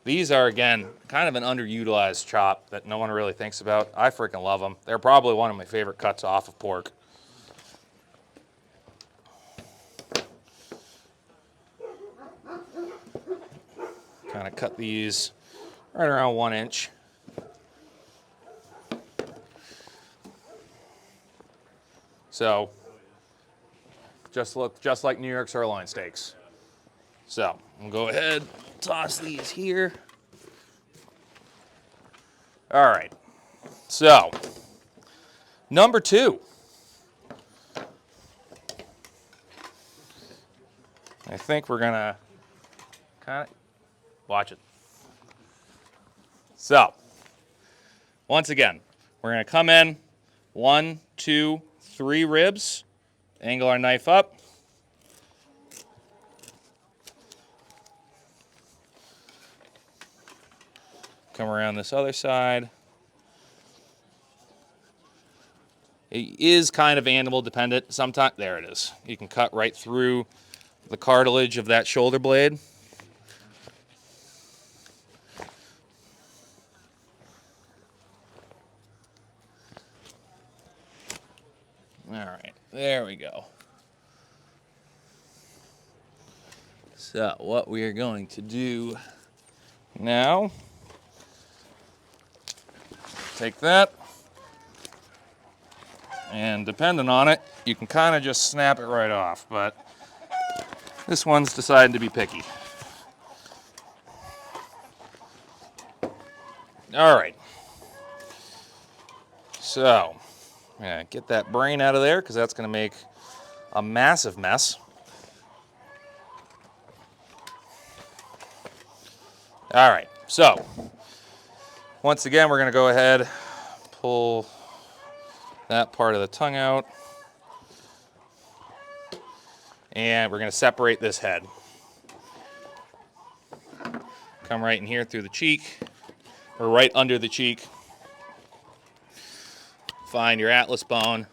These are, again, kind of an underutilized chop that no one really thinks about. I freaking love them. They're probably one of my favorite cuts off of pork. Kind of cut these right around 1 inch. So, just like New York sirloin steaks. So, we'll go ahead, toss these here. All right. So, number 2. I think we're gonna kind of watch it. So, once again, we're gonna come in 1, 2, 3 ribs, angle our knife up. Come around this other side. It is kind of animal dependent. Sometimes, there it is. You can cut right through the cartilage of that shoulder blade. All right, there we go. So what we are going to do now, take that, and depending on it, you can kind of just snap it right off, but this one's decided to be picky. All right. So, yeah, get that brain out of there because that's going to make a massive mess. All right, so once again, we're going to go ahead, pull that part of the tongue out, and we're going to separate this head. Come right in here through the cheek, or right under the cheek. Find your atlas bone.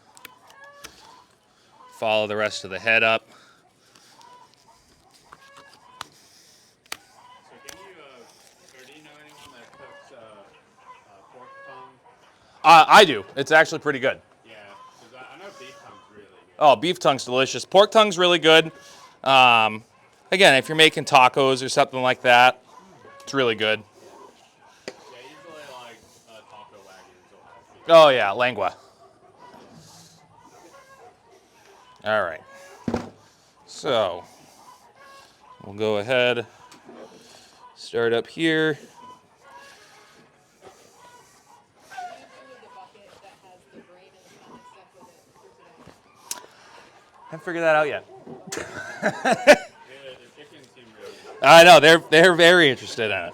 Follow the rest of the head up. So can you, or do you know anyone that cooks pork tongue? I do. It's actually pretty good. Yeah, because I know beef tongue's really good. Oh, beef tongue's delicious. Pork tongue's really good. Again, if you're making tacos or something like that, it's really good. Yeah, usually like taco wagons will have beef. Oh yeah, lengua. All right. So we'll go ahead, start up here. Haven't figured that out yet. The chickens seem really good. I know, they're very interested in it.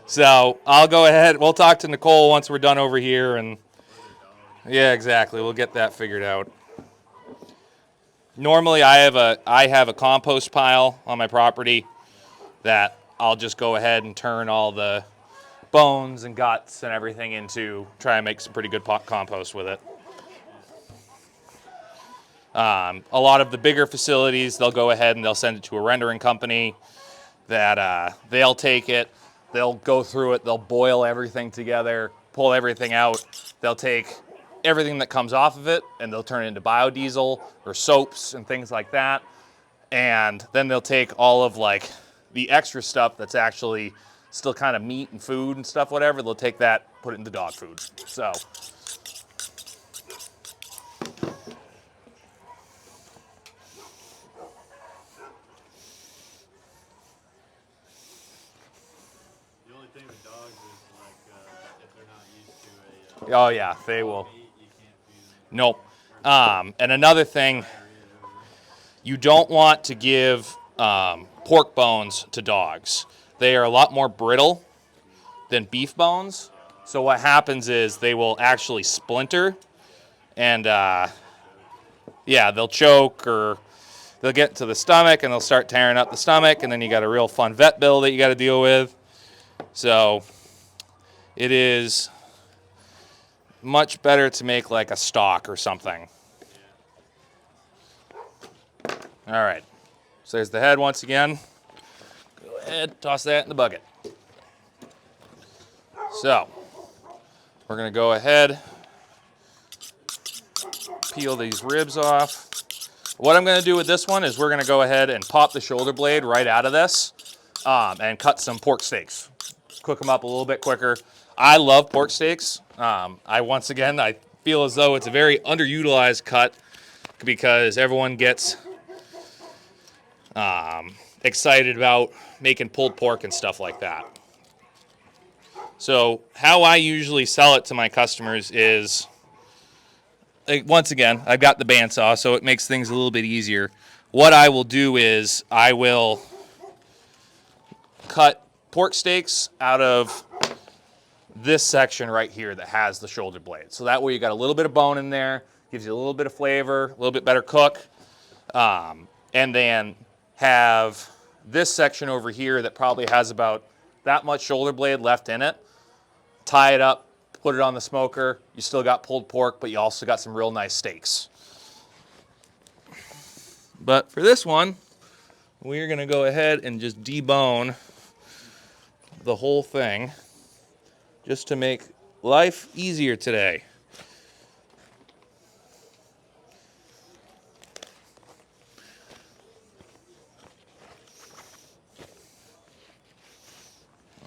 So I'll go ahead. We'll talk to Nicole once we're done over here, and yeah, exactly. We'll get that figured out. Normally, I have a compost pile on my property that I'll just go ahead and turn all the bones and guts and everything into, try and make some pretty good compost with it. A lot of the bigger facilities, they'll go ahead and they'll send it to a rendering company that they'll take it, they'll go through it, they'll boil everything together, pull everything out. They'll take everything that comes off of it and they'll turn it into biodiesel or soaps and things like that. And then they'll take all of like the extra stuff that's actually still kind of meat and food and stuff, whatever, they'll take that, put it into dog food. So. The only thing with dogs is like if they're not used to a Oh yeah, they will. meat, you can't feed them. Nope. And another thing, you don't want to give pork bones to dogs. They are a lot more brittle than beef bones. So what happens is they will actually splinter and yeah, they'll choke or they'll get to the stomach and they'll start tearing up the stomach, and then you got a real fun vet bill that you got to deal with. So it is much better to make like a stock or something. All right, so there's the head once again. Go ahead, toss that in the bucket. So, we're gonna go ahead, peel these ribs off. What I'm gonna do with this one is we're gonna go ahead and pop the shoulder blade right out of this and cut some pork steaks. Cook them up a little bit quicker. I love pork steaks. I feel as though it's a very underutilized cut because everyone gets excited about making pulled pork and stuff like that. So how I usually sell it to my customers is, once again, I've got the bandsaw, so it makes things a little bit easier. What I will do is I will cut pork steaks out of this section right here that has the shoulder blade. So that way you got a little bit of bone in there, gives you a little bit of flavor, a little bit better cook. And then have this section over here that probably has about that much shoulder blade left in it. Tie it up, put it on the smoker. You still got pulled pork, but you also got some real nice steaks. But for this one, we're gonna go ahead and just debone the whole thing just to make life easier today.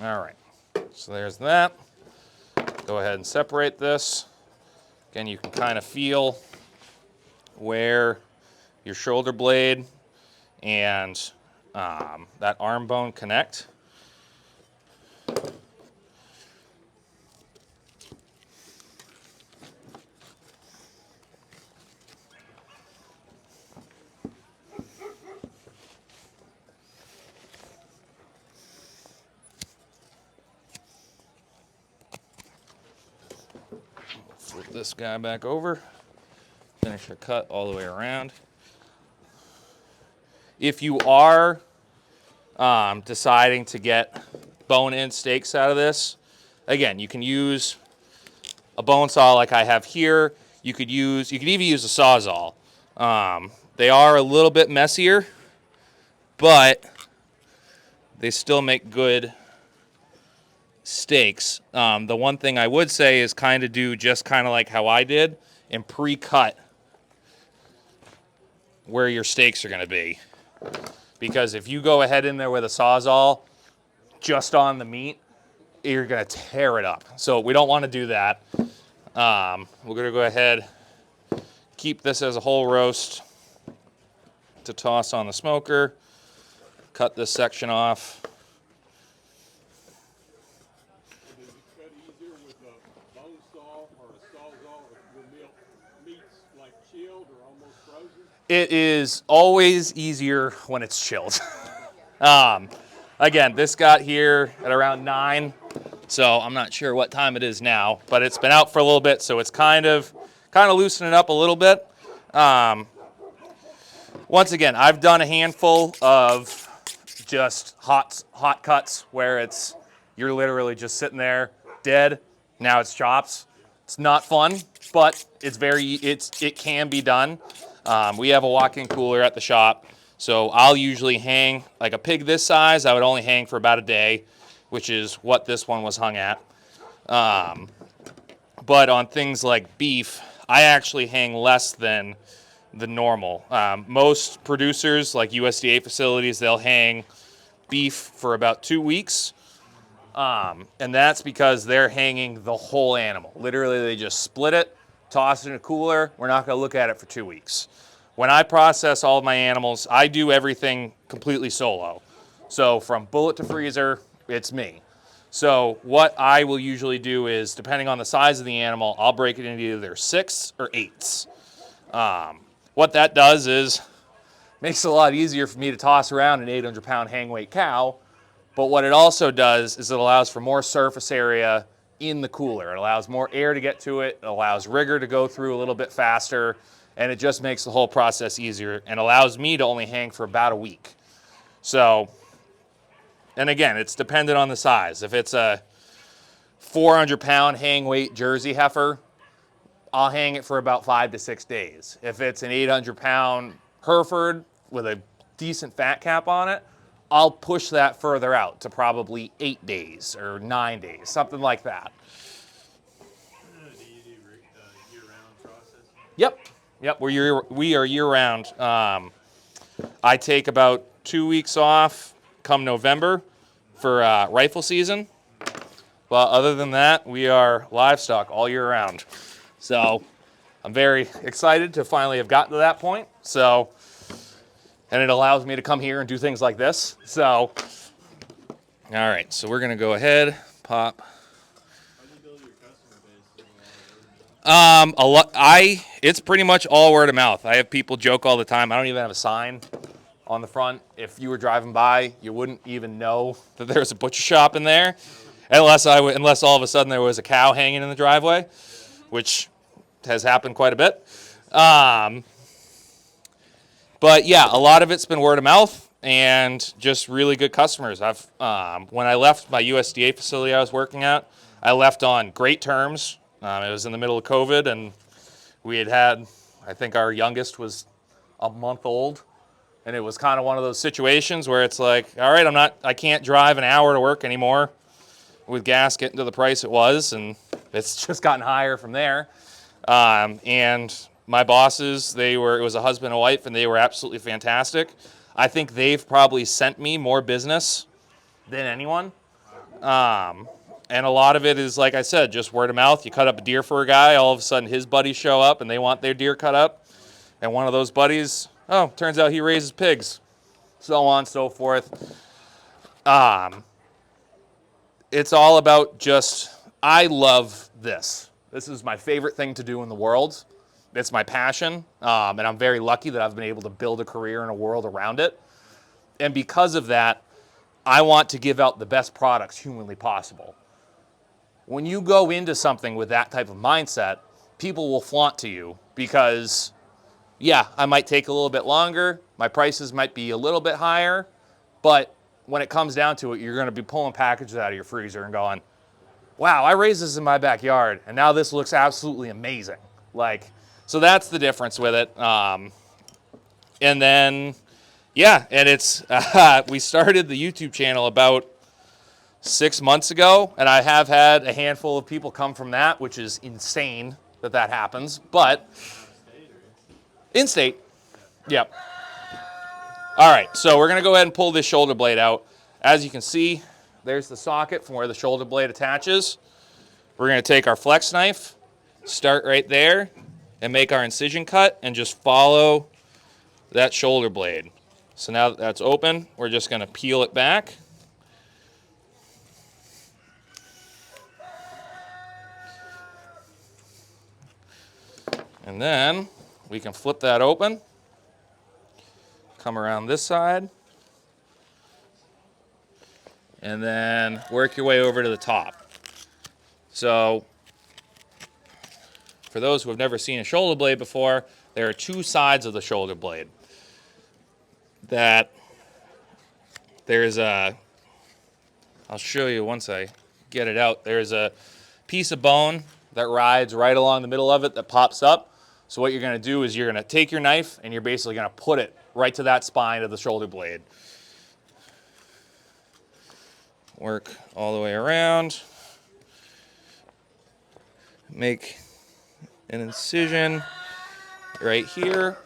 All right, so there's that. Go ahead and separate this. Again, you can kind of feel where your shoulder blade and that arm bone connect. Flip this guy back over. Finish the cut all the way around. If you are deciding to get bone-in steaks out of this, again, you can use a bone saw like I have here. You could even use a Sawzall. They are a little bit messier, but they still make good steaks. The one thing I would say is kind of do just kind of like how I did and pre-cut where your steaks are going to be. Because if you go ahead in there with a Sawzall just on the meat, you're going to tear it up. So we don't want to do that. We're going to go ahead, keep this as a whole roast to toss on the smoker. Cut this section off. Does it cut easier with a bone saw or a Sawzall if the meat's like chilled or almost frozen? It is always easier when it's chilled. Again, this got here at around 9, so I'm not sure what time it is now, but it's been out for a little bit, so it's kind of loosening up a little bit. Once again, I've done a handful of just hot cuts where you're literally just sitting there dead. Now it's chops. It's not fun, but it can be done. We have a walk-in cooler at the shop, so I'll usually hang, like a pig this size, I would only hang for about a day, which is what this one was hung at. But on things like beef, I actually hang less than the normal. Most producers, like USDA facilities, they'll hang beef for about 2 weeks. And that's because they're hanging the whole animal. Literally, they just split it, toss it in a cooler. We're not going to look at it for 2 weeks. When I process all of my animals, I do everything completely solo. So from bullet to freezer, it's me. So what I will usually do is, depending on the size of the animal, I'll break it into either 6 or 8s. What that does is makes it a lot easier for me to toss around an 800-pound hang weight cow. But what it also does is it allows for more surface area in the cooler. It allows more air to get to it. It allows rigor to go through a little bit faster. And it just makes the whole process easier and allows me to only hang for about a week. So, and again, it's dependent on the size. If it's a 400-pound hang weight Jersey heifer, I'll hang it for about 5 to 6 days. If it's an 800-pound Hereford with a decent fat cap on it, I'll push that further out to probably 8 days or 9 days, something like that. Do you do year-round processing? Yep, we are year-round. I take about 2 weeks off come November for rifle season. But other than that, we are livestock all year round. So I'm very excited to finally have gotten to that point. So, and it allows me to come here and do things like this. So, all right, so we're gonna go ahead, pop. How do you build your customer base? It's pretty much all word of mouth. I have people joke all the time. I don't even have a sign on the front. If you were driving by, you wouldn't even know that there's a butcher shop in there, unless all of a sudden there was a cow hanging in the driveway, which has happened quite a bit. But yeah, a lot of it's been word of mouth and just really good customers. When I left my USDA facility I was working at, I left on great terms. It was in the middle of COVID, and we had, I think our youngest was a month old, and it was kind of one of those situations where it's like, all right, I can't drive an hour to work anymore with gas getting to the price it was, and it's just gotten higher from there. And my bosses, it was a husband and wife, and they were absolutely fantastic. I think they've probably sent me more business than anyone. And a lot of it is, like I said, just word of mouth. You cut up a deer for a guy, all of a sudden his buddies show up and they want their deer cut up. And one of those buddies, turns out he raises pigs. So on and so forth. It's all about I love this. This is my favorite thing to do in the world. It's my passion. And I'm very lucky that I've been able to build a career and a world around it. And because of that, I want to give out the best products humanly possible. When you go into something with that type of mindset, people will flaunt to you because, yeah, I might take a little bit longer, my prices might be a little bit higher, but when it comes down to it, you're going to be pulling packages out of your freezer and going, wow, I raised this in my backyard, and now this looks absolutely amazing. So that's the difference with it. And then, yeah, and it's we started the YouTube channel about 6 months ago, and I have had a handful of people come from that, which is insane that happens, but in-state, yep. All right, so we're gonna go ahead and pull this shoulder blade out. As you can see, there's the socket from where the shoulder blade attaches. We're gonna take our flex knife, start right there, and make our incision cut, and just follow that shoulder blade. So now that that's open, we're just gonna peel it back. And then we can flip that open, come around this side, and then work your way over to the top. So for those who have never seen a shoulder blade before, there are two sides of the shoulder blade. I'll show you once I get it out. There's a piece of bone that rides right along the middle of it that pops up. So what you're going to do is you're going to take your knife and you're basically going to put it right to that spine of the shoulder blade. Work all the way around. Make an incision right here.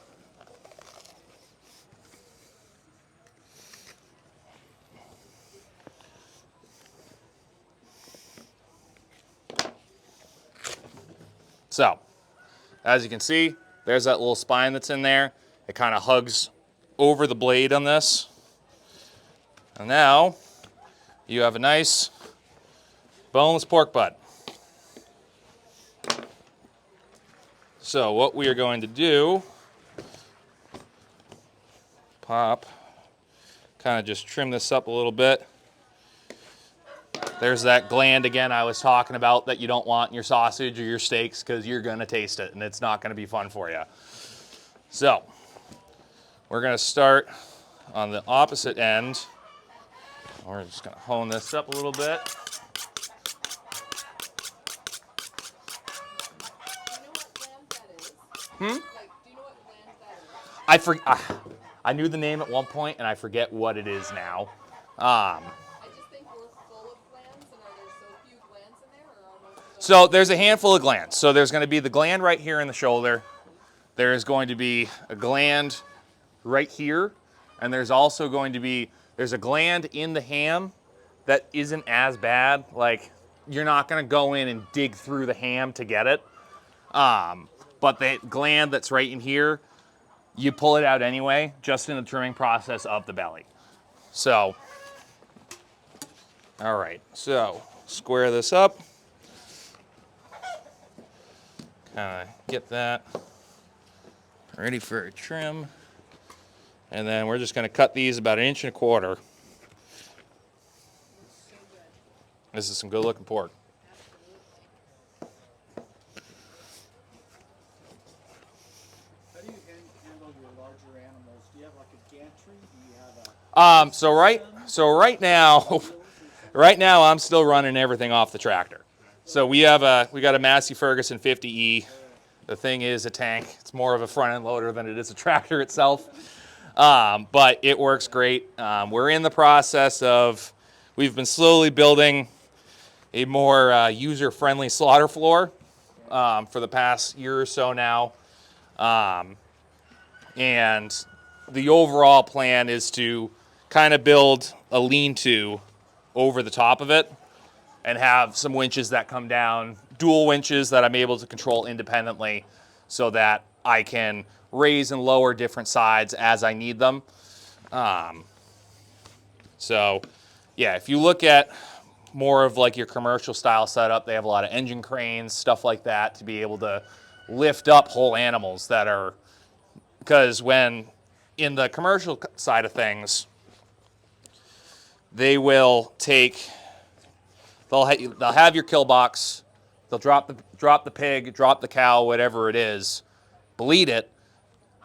So, as you can see, there's that little spine that's in there. It kind of hugs over the blade on this. And now, you have a nice boneless pork butt. So what we are going to do, kind of just trim this up a little bit. There's that gland again I was talking about that you don't want in your sausage or your steaks because you're going to taste it and it's not going to be fun for you. So we're going to start on the opposite end. We're just going to hone this up a little bit. Do you know what gland that is? Like, do you know what gland that is? I knew the name at one point, and I forget what it is now. I just think we're full of glands, and are there so few glands in there, or are most of them? So there's a handful of glands. So there's going to be the gland right here in the shoulder. There's going to be a gland right here, and there's also going to be, there's a gland in the ham that isn't as bad. Like, you're not going to go in and dig through the ham to get it. But the gland that's right in here, you pull it out anyway, just in the trimming process of the belly. So, all right, so square this up. Kind of get that ready for a trim. And then we're just going to cut these about 1.25 inches. This is some good looking pork. How do you handle your larger animals? Do you have like a gantry? Do you have a So right now, right now I'm still running everything off the tractor. So we got a Massey Ferguson 50E. The thing is a tank. It's more of a front end loader than it is a tractor itself. But it works great. We're in the process of, we've been slowly building a more user-friendly slaughter floor for the past year or so now. And the overall plan is to kind of build a lean-to over the top of it and have some winches that come down, dual winches that I'm able to control independently so that I can raise and lower different sides as I need them. So yeah, if you look at more of like your commercial style setup, they have a lot of engine cranes, stuff like that, to be able to lift up whole animals that are, because when in the commercial side of things, they will take, they'll have your kill box, they'll drop the pig, drop the cow, whatever it is, bleed it,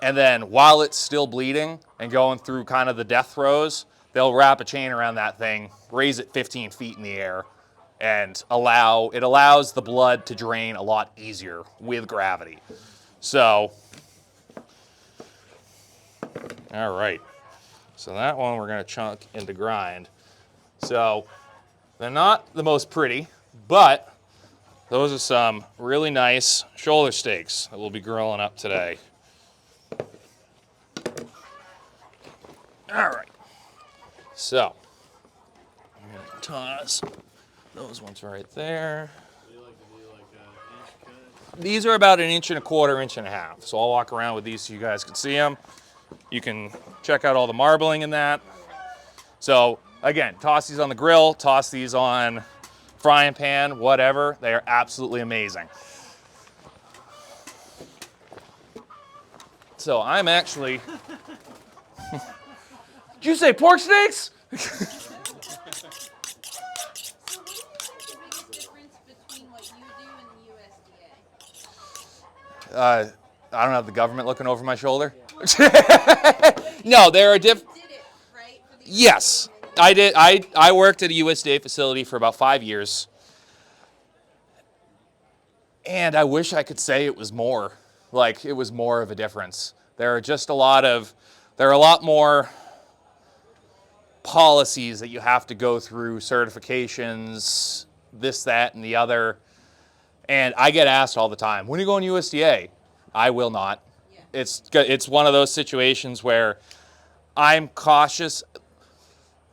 and then while it's still bleeding and going through kind of the death throes, they'll wrap a chain around that thing, raise it 15 feet in the air, and it allows the blood to drain a lot easier with gravity. So, all right. So that one we're going to chunk into grind. So they're not the most pretty, but those are some really nice shoulder steaks that we'll be grilling up today. All right. So I'm going to toss those ones right there. Do you like to do like inch cuts? These are about 1.25 inches, 1.5 inches. So I'll walk around with these so you guys can see them. You can check out all the marbling in that. So again, toss these on the grill, toss these on frying pan, whatever. They are absolutely amazing. So I'm actually, did you say pork steaks? So what do you think is the biggest difference between what you do and the USDA? I don't have the government looking over my shoulder. No, there are different. You did it, right? For the Yes, USDA. I did. I worked at a USDA facility for about 5 years. And I wish I could say it was more. Like, it was more of a difference. There are just a lot more policies that you have to go through, certifications, this, that, and the other. And I get asked all the time, when are you going to USDA? I will not. Yeah. It's one of those situations where I'm cautious.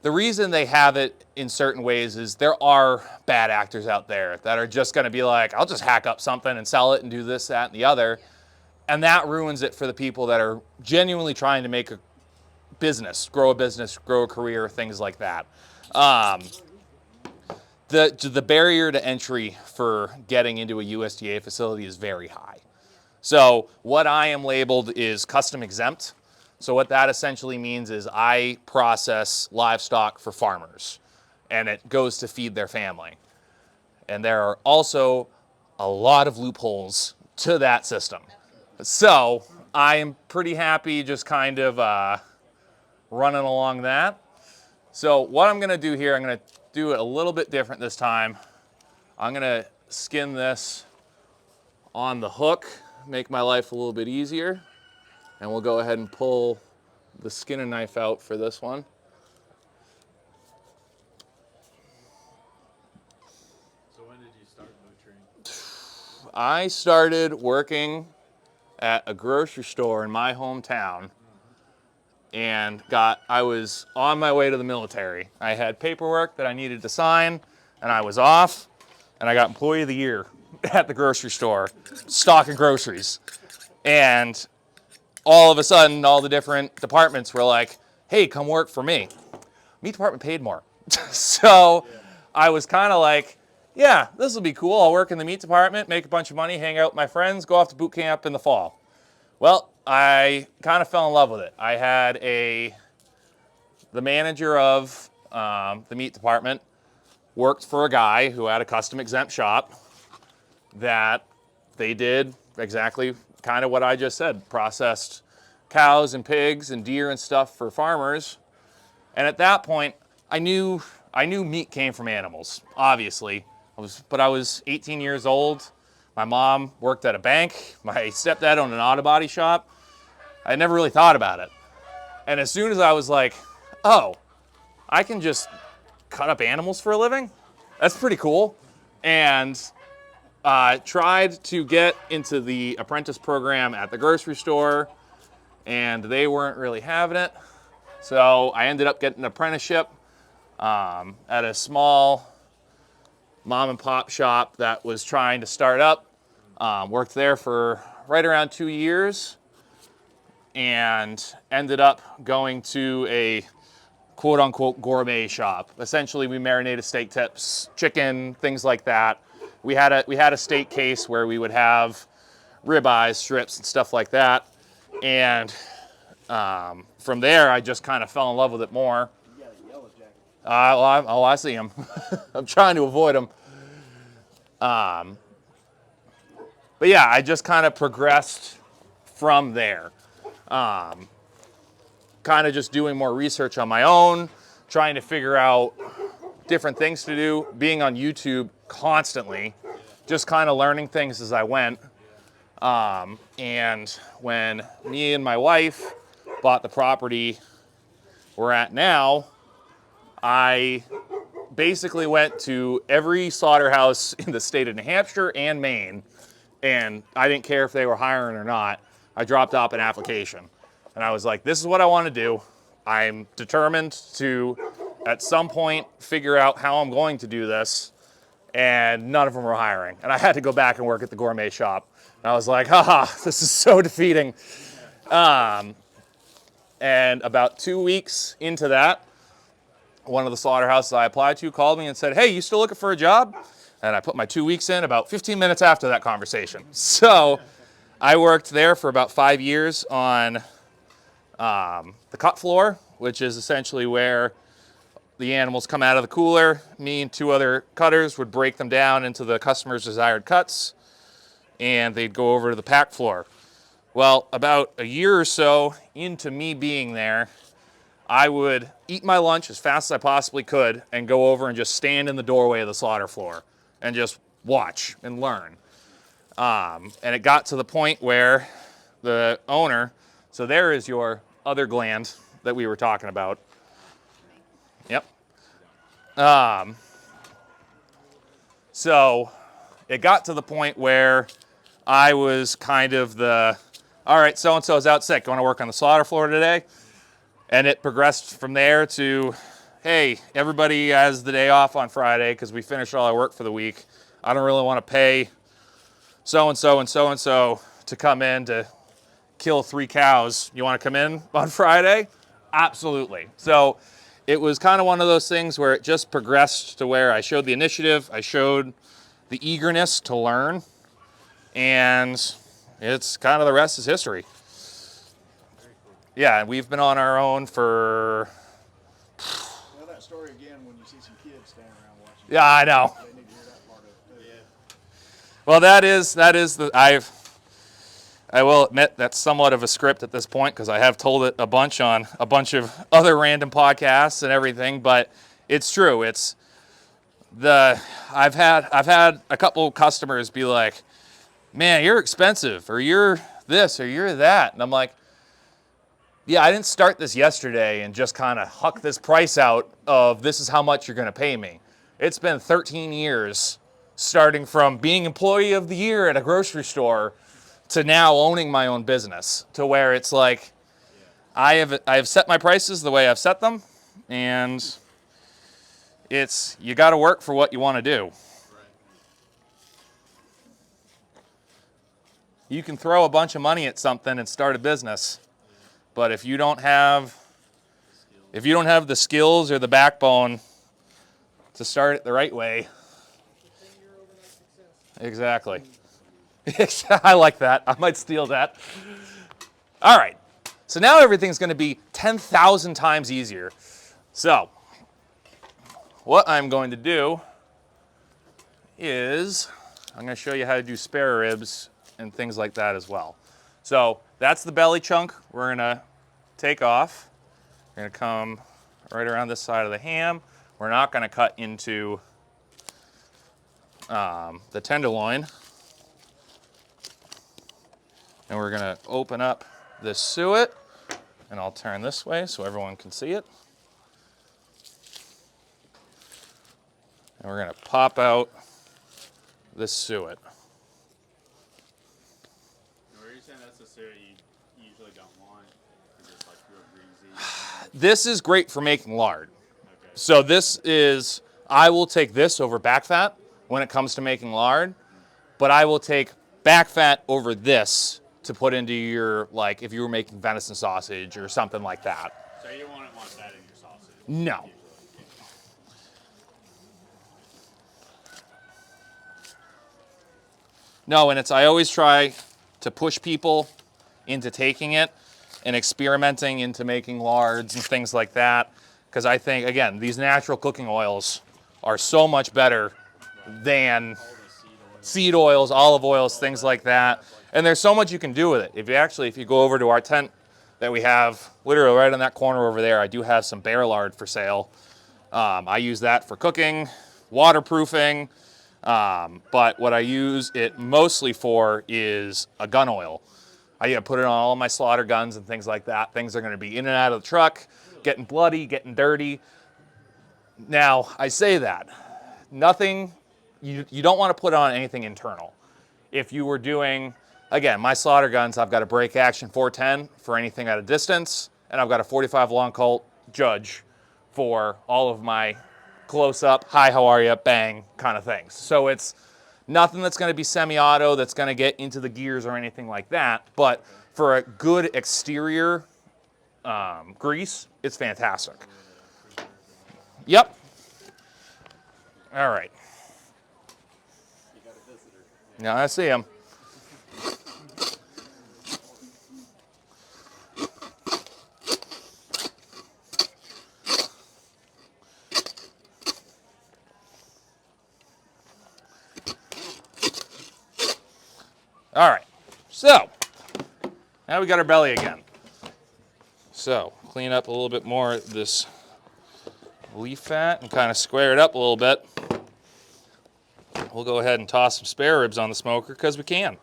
The reason they have it in certain ways is there are bad actors out there that are just going to be like, I'll just hack up something and sell it and do this, that, and the other. And that ruins it for the people that are genuinely trying to make a business, grow a career, things like that. The barrier to entry for getting into a USDA facility is very high. So what I am labeled is custom exempt. So what that essentially means is I process livestock for farmers, and it goes to feed their family. And there are also a lot of loopholes to that system. So I am pretty happy just kind of running along that. So what I'm going to do here, I'm going to do it a little bit different this time. I'm going to skin this on the hook, make my life a little bit easier. And we'll go ahead and pull the skinning knife out for this one. So when did you start butchering? I started working at a grocery store in my hometown, and I was on my way to the military. I had paperwork that I needed to sign, and I was off, and I got Employee of the Year at the grocery store, stocking groceries. And all of a sudden, all the different departments were like, hey, come work for me. Meat department paid more. So I was kind of like, yeah, this will be cool. I'll work in the meat department, make a bunch of money, hang out with my friends, go off to boot camp in the fall. Well, I kind of fell in love with it. I had the manager of the meat department worked for a guy who had a custom exempt shop that they did exactly kind of what I just said, processed cows and pigs and deer and stuff for farmers. And at that point, I knew meat came from animals, obviously. But I was 18 years old. My mom worked at a bank. My stepdad owned an auto body shop. I never really thought about it. And as soon as I was like, oh, I can just cut up animals for a living? That's pretty cool. And tried to get into the apprentice program at the grocery store, and they weren't really having it. So I ended up getting an apprenticeship at a small mom and pop shop that was trying to start up. Worked there for right around 2 years and ended up going to a quote unquote gourmet shop. Essentially, we marinated steak tips, chicken, things like that. We had a steak case where we would have ribeyes, strips, and stuff like that. And from there, I just kind of fell in love with it more. You got a yellow jacket. I see him. I'm trying to avoid him. But yeah, I just kind of progressed from there. Kind of just doing more research on my own, trying to figure out different things to do, being on YouTube constantly, just kind of learning things as I went. And when me and my wife bought the property we're at now, I basically went to every slaughterhouse in the state of New Hampshire and Maine, and I didn't care if they were hiring or not. I dropped off an application, and I was like, this is what I want to do. I'm determined to, at some point, figure out how I'm going to do this, and none of them were hiring. And I had to go back and work at the gourmet shop. And I was like, haha, this is so defeating. And about 2 weeks into that, one of the slaughterhouses I applied to called me and said, hey, you still looking for a job? And I put my 2 weeks in about 15 minutes after that conversation. So I worked there for about 5 years on the cut floor, which is essentially where the animals come out of the cooler. Me and 2 other cutters would break them down into the customer's desired cuts, and they'd go over to the pack floor. Well, about a year or so into me being there, I would eat my lunch as fast as I possibly could and go over and just stand in the doorway of the slaughter floor and just watch and learn. And it got to the point where the owner, so there is your other gland that we were talking about. Yep. So it got to the point where I was kind of all right, so-and-so's out sick. Want to work on the slaughter floor today? And it progressed from there to, hey, everybody has the day off on Friday because we finished all our work for the week. I don't really want to pay so-and-so and so-and-so to come in to kill 3 cows. You want to come in on Friday? Absolutely. So it was kind of one of those things where it just progressed to where I showed the initiative, I showed the eagerness to learn, and it's kind of the rest is history. Yeah, and we've been on our own for... Tell that story again when you see some kids standing around watching. Yeah, I know. They need to hear that part of it too. Yeah. Well, I will admit that's somewhat of a script at this point because I have told it a bunch on a bunch of other random podcasts and everything, but it's true. I've had a couple customers be like, man, you're expensive, or you're this, or you're that. And I'm like, yeah, I didn't start this yesterday and just kind of huck this price out of this is how much you're going to pay me. It's been 13 years starting from being employee of the year at a grocery store to now owning my own business, to where it's like I have set my prices the way I've set them, and it's you got to work for what you want to do. You can throw a bunch of money at something and start a business, but if you don't have the skills or the backbone to start it the right way, exactly. I like that. I might steal that. All right. So now everything's going to be 10,000 times easier. So what I'm going to do is I'm going to show you how to do spare ribs and things like that as well. So that's the belly chunk we're going to take off. We're going to come right around this side of the ham. We're not going to cut into the tenderloin. And we're going to open up this suet, and I'll turn this way so everyone can see it. And we're going to pop out this suet. Where are you saying that's a syrup you usually don't want? Is it like real greasy? This is great for making lard. Okay. So this is, I will take this over back fat when it comes to making lard, but I will take back fat over this to put into your, like if you were making venison sausage or something like that. So you wouldn't want that in your sausage? No. No, and I always try to push people into taking it and experimenting into making lards and things like that. Because I think, again, these natural cooking oils are so much better than seed oils, olive oils, things like that. And there's so much you can do with it. If you go over to our tent that we have, literally right in that corner over there, I do have some bear lard for sale. I use that for cooking, waterproofing, but what I use it mostly for is a gun oil. I put it on all my slaughter guns and things like that. Things are going to be in and out of the truck, getting bloody, getting dirty. Now, I say that. Nothing, you don't want to put on anything internal. If you were doing, again, my slaughter guns, I've got a break action 410 for anything at a distance, and I've got a 45 long Colt Judge for all of my close up, hi, how are you, bang kind of things. So it's nothing that's going to be semi-auto that's going to get into the gears or anything like that, but for a good exterior grease, it's fantastic. Yep. All right. Now I see him. All right, so now we got our belly again. So clean up a little bit more of this leaf fat and kind of square it up a little bit. We'll go ahead and toss some spare ribs on the smoker because we can.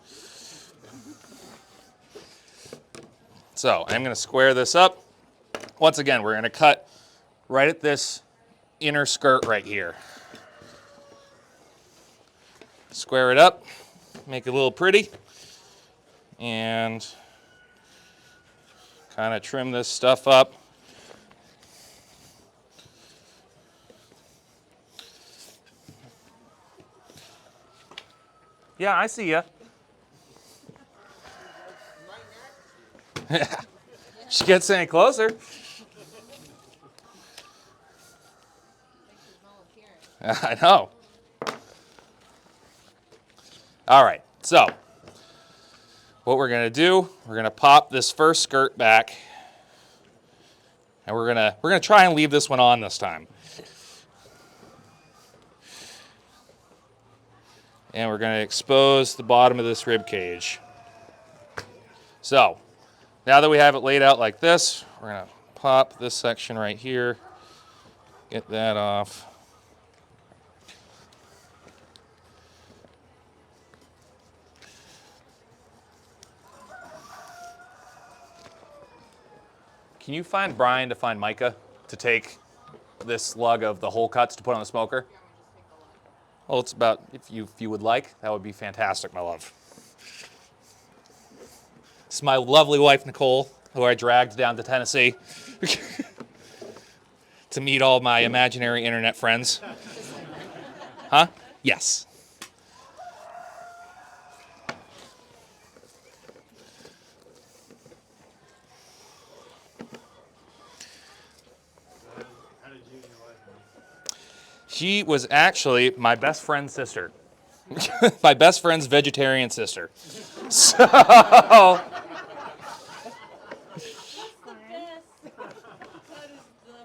So I'm going to square this up. Once again, we're going to cut right at this inner skirt right here. Square it up, make it a little pretty, and kind of trim this stuff up. Yeah, I see ya. She gets any closer. I know. All right, so what we're gonna do, we're gonna pop this first skirt back, and we're gonna try and leave this one on this time. And we're going to expose the bottom of this rib cage. So, now that we have it laid out like this, we're going to pop this section right here, get that off. can you find Brian to find Micah to take this lug of the whole cuts to put on the smoker? Well, it's about, if you would like, that would be fantastic, my love. This is my lovely wife, Nicole, who I dragged down to Tennessee to meet all my imaginary internet friends. Huh? Yes. How did you and your wife meet? She was actually my best friend's sister. My best friend's vegetarian sister. So, That is the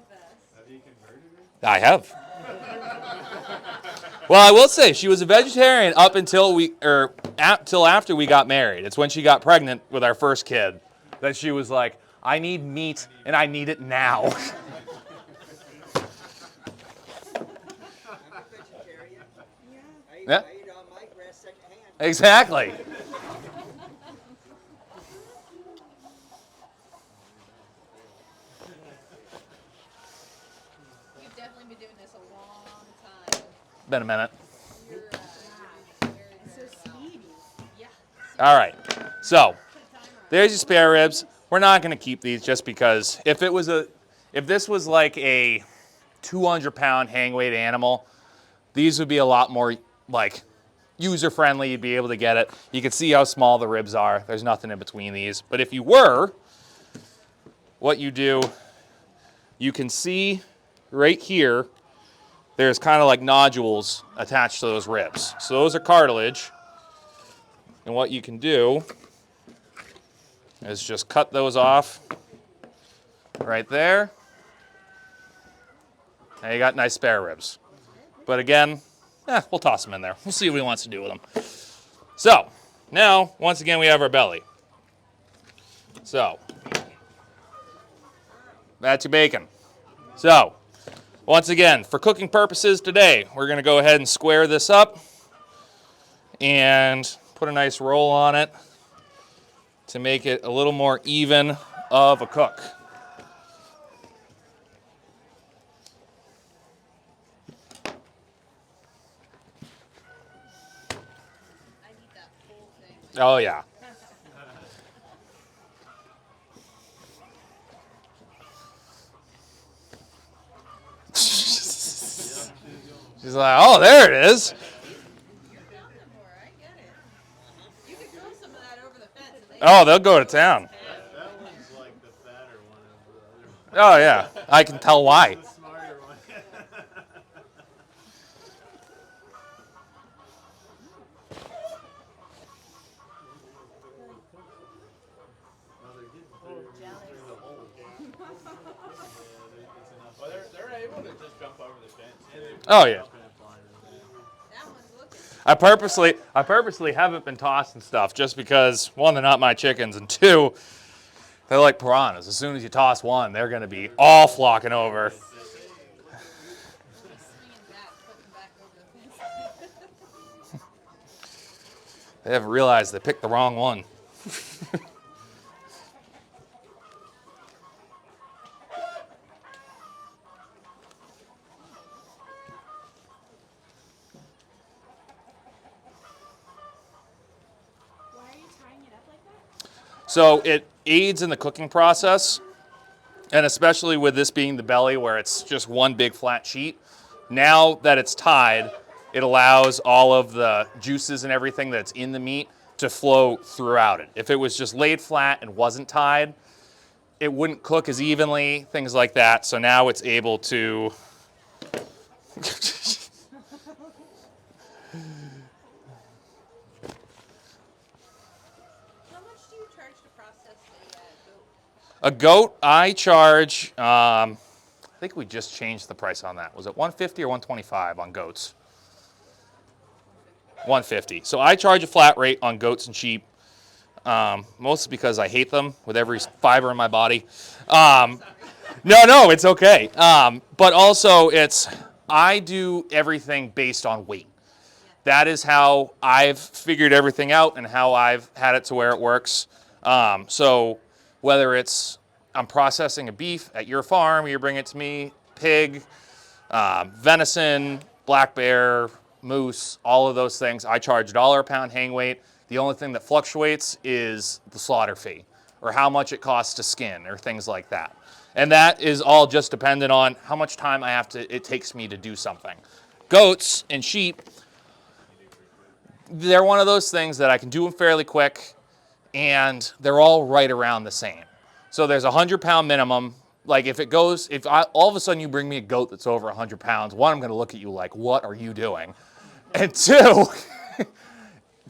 best. Have you converted her? I have. Well, I will say she was a vegetarian up until till after we got married. It's when she got pregnant with our first kid that she was like, I need meat and I need it now. Yeah. I eat all my grass secondhand. Exactly. You've definitely been doing this a long time. Been a minute. You're very speedy. Yeah. All right. So there's your spare ribs. We're not going to keep these just because if this was like a 200-pound hang weight animal, these would be a lot more like user-friendly. You'd be able to get it. You can see how small the ribs are. There's nothing in between these. But if you were, what you do, you can see right here, there's kind of like nodules attached to those ribs. So those are cartilage. And what you can do is just cut those off right there. And you got nice spare ribs. But again, we'll toss them in there. We'll see what he wants to do with them. So, now, once again, we have our belly. So, that's your bacon. So, once again, for cooking purposes today, we're going to go ahead and square this up and put a nice roll on it to make it a little more even of a cook. I need that full thing. Oh, yeah. She's like, oh, there it is. You're down there more. I get it. You can throw some of that over the fence. And they Oh, they'll go to town. That one's like the fatter one of the other one. Oh, yeah. I can tell why. The smarter one. Well, they're getting through the hole. Well, they're able to just jump over the fence. Oh, yeah. that one's looking. I purposely haven't been tossing stuff just because, one, they're not my chickens, and two, they're like piranhas. As soon as you toss one, they're going to be all flocking over. Swinging back, putting back over the fence. They haven't realized they picked the wrong one. Why are you tying it up like that? So it aids in the cooking process, and especially with this being the belly where it's just one big flat sheet. Now that it's tied, it allows all of the juices and everything that's in the meat to flow throughout it. If it was just laid flat and wasn't tied, it wouldn't cook as evenly, things like that. So now it's able to... How much do you charge to process a goat? A goat, I charge, I think we just changed the price on that. Was it $150 or $125 on goats? $150. So I charge a flat rate on goats and sheep, mostly because I hate them with every fiber in my body. No, it's okay. But also I do everything based on weight. That is how I've figured everything out and how I've had it to where it works. So whether it's, I'm processing a beef at your farm, you bring it to me, pig, venison, black bear, moose, all of those things. I charge $1 a pound hang weight. The only thing that fluctuates is the slaughter fee or how much it costs to skin or things like that. And that is all just dependent on how much time it takes me to do something. Goats and sheep, they're one of those things that I can do them fairly quick, and they're all right around the same. So there's a 100-pound minimum. Like all of a sudden you bring me a goat that's over 100 pounds, one, I'm going to look at you like, what are you doing? And two,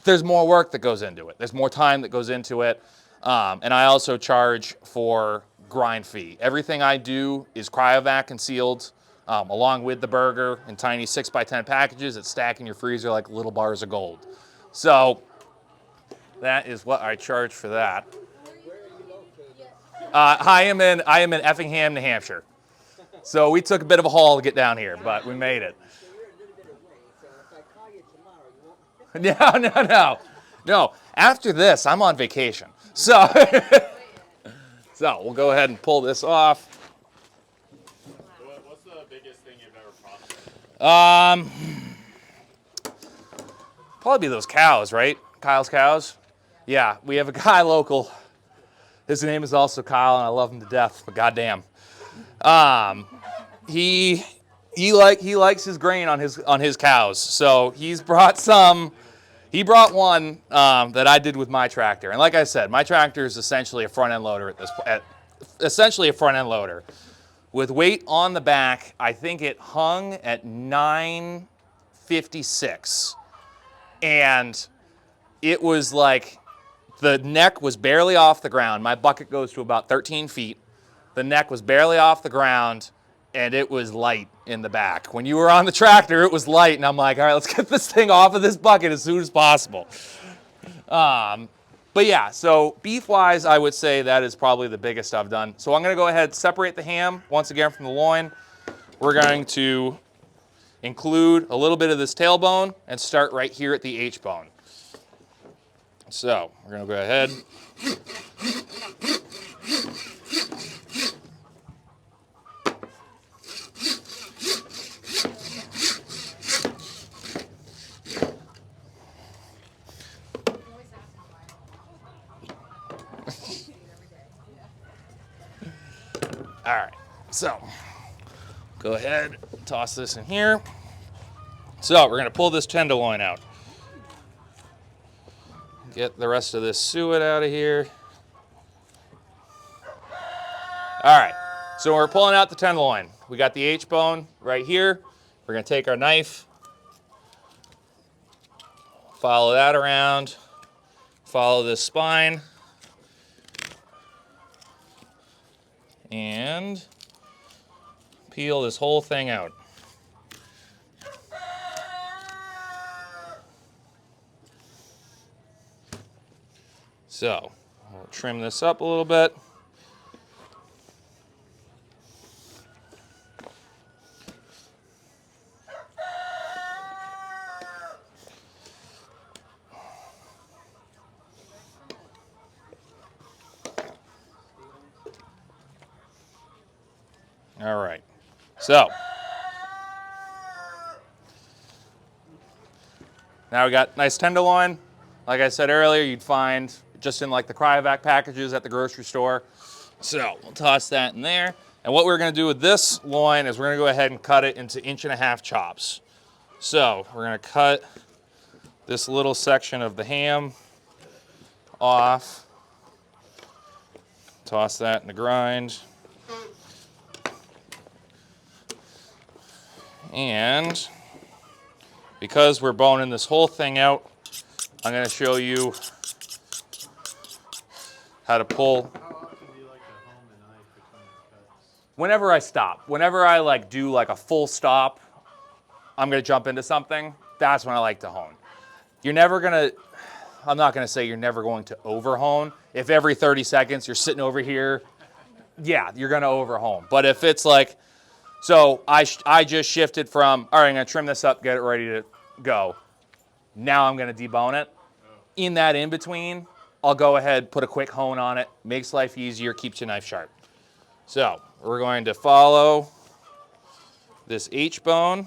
there's more work that goes into it. There's more time that goes into it. And I also charge for grind fee. Everything I do is cryovac and sealed, along with the burger in tiny 6x10 packages that stack in your freezer like little bars of gold. So that is what I charge for that. I am in Effingham, New Hampshire. So we took a bit of a haul to get down here, but we made it. No. After this, I'm on vacation. So, so we'll go ahead and pull this off. What's the biggest thing you've ever processed? Probably be those cows, right? Kyle's cows. Yeah, we have a guy local. His name is also Kyle, and I love him to death. But goddamn, he likes his grain on his cows. So he's brought some. He brought one that I did with my tractor, and like I said, my tractor is essentially a front end loader essentially a front end loader with weight on the back. I think it hung at 956, and it was like the neck was barely off the ground. My bucket goes to about 13 feet. The neck was barely off the ground, and it was light in the back. When you were on the tractor, it was light, and I'm like, all right, let's get this thing off of this bucket as soon as possible. But yeah, so beef-wise, I would say that is probably the biggest I've done. So I'm going to go ahead and separate the ham, once again, from the loin. We're going to include a little bit of this tailbone and start right here at the H-bone. So we're going to go ahead. All right, so go ahead, toss this in here. So we're going to pull this tenderloin out. Get the rest of this suet out of here. All right, so we're pulling out the tenderloin. We got the H-bone right here. We're going to take our knife, follow that around, follow this spine, and peel this whole thing out. So we'll trim this up a little bit. All right, so now we got nice tenderloin. Like I said earlier, you'd find just in like the cryovac packages at the grocery store. So we'll toss that in there. And what we're going to do with this loin is we're going to go ahead and cut it into 1.5-inch chops. So we're going to cut this little section of the ham off. Toss that in the grind. And because we're boning this whole thing out, I'm going to show you how to pull. How often do you like to hone the knife between the cuts? Whenever I stop, whenever I like do like a full stop, I'm going to jump into something. That's when I like to hone. You're never going to, I'm not going to say you're never going to over hone. If every 30 seconds you're sitting over here, yeah, you're going to over hone. But if it's like, so I just shifted from, all right, I'm going to trim this up, get it ready to go. Now I'm going to debone it. In that in between, I'll go ahead, put a quick hone on it, makes life easier, keeps your knife sharp. So we're going to follow this H bone.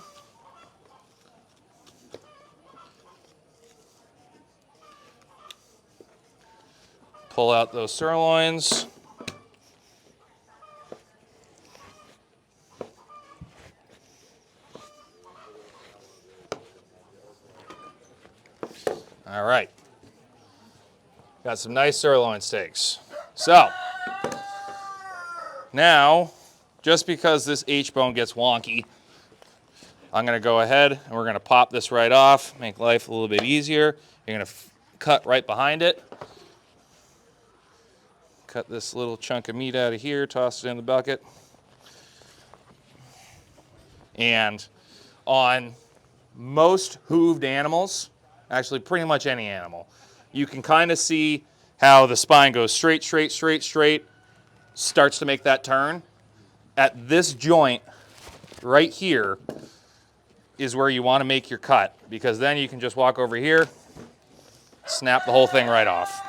Pull out those sirloins. All right. Got some nice sirloin steaks. So now, just because this H bone gets wonky, I'm going to go ahead and we're going to pop this right off, make life a little bit easier. You're going to cut right behind it. Cut this little chunk of meat out of here, toss it in the bucket. And on most hooved animals, actually pretty much any animal, you can kind of see how the spine goes straight, straight, straight, straight, starts to make that turn. At this joint right here is where you want to make your cut, because then you can just walk over here, snap the whole thing right off.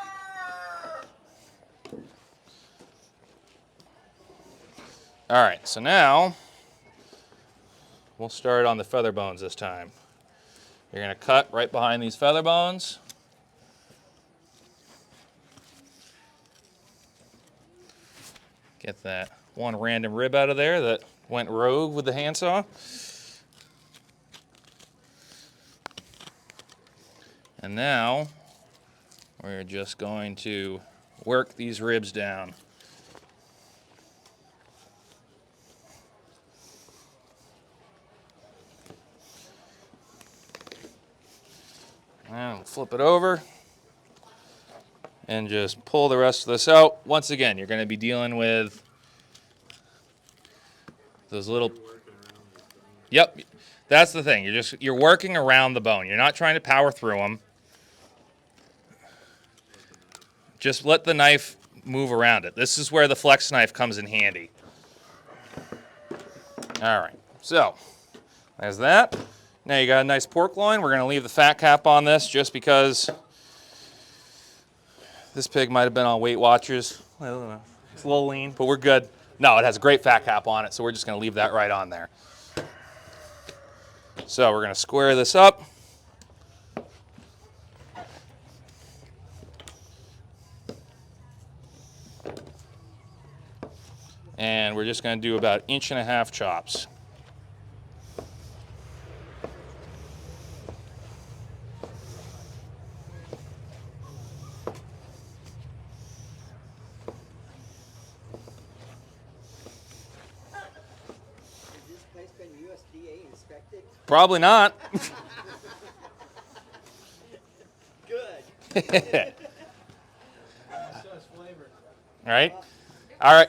All right, so now we'll start on the feather bones this time. You're going to cut right behind these feather bones. Get that one random rib out of there that went rogue with the handsaw. And now we're just going to work these ribs down. Now flip it over and just pull the rest of this out. Once again, you're going to be dealing with those little. Yep, that's the thing. You're working around the bone. You're not trying to power through them. Just let the knife move around it. This is where the flex knife comes in handy. All right, so there's that. Now you got a nice pork loin. We're going to leave the fat cap on this just because this pig might have been on Weight Watchers. I don't know. It's a little lean, but we're good. No, it has a great fat cap on it, so we're just going to leave that right on there. So we're going to square this up. And we're just going to do about 1.5 inch chops. Probably not. Good. All right. All right.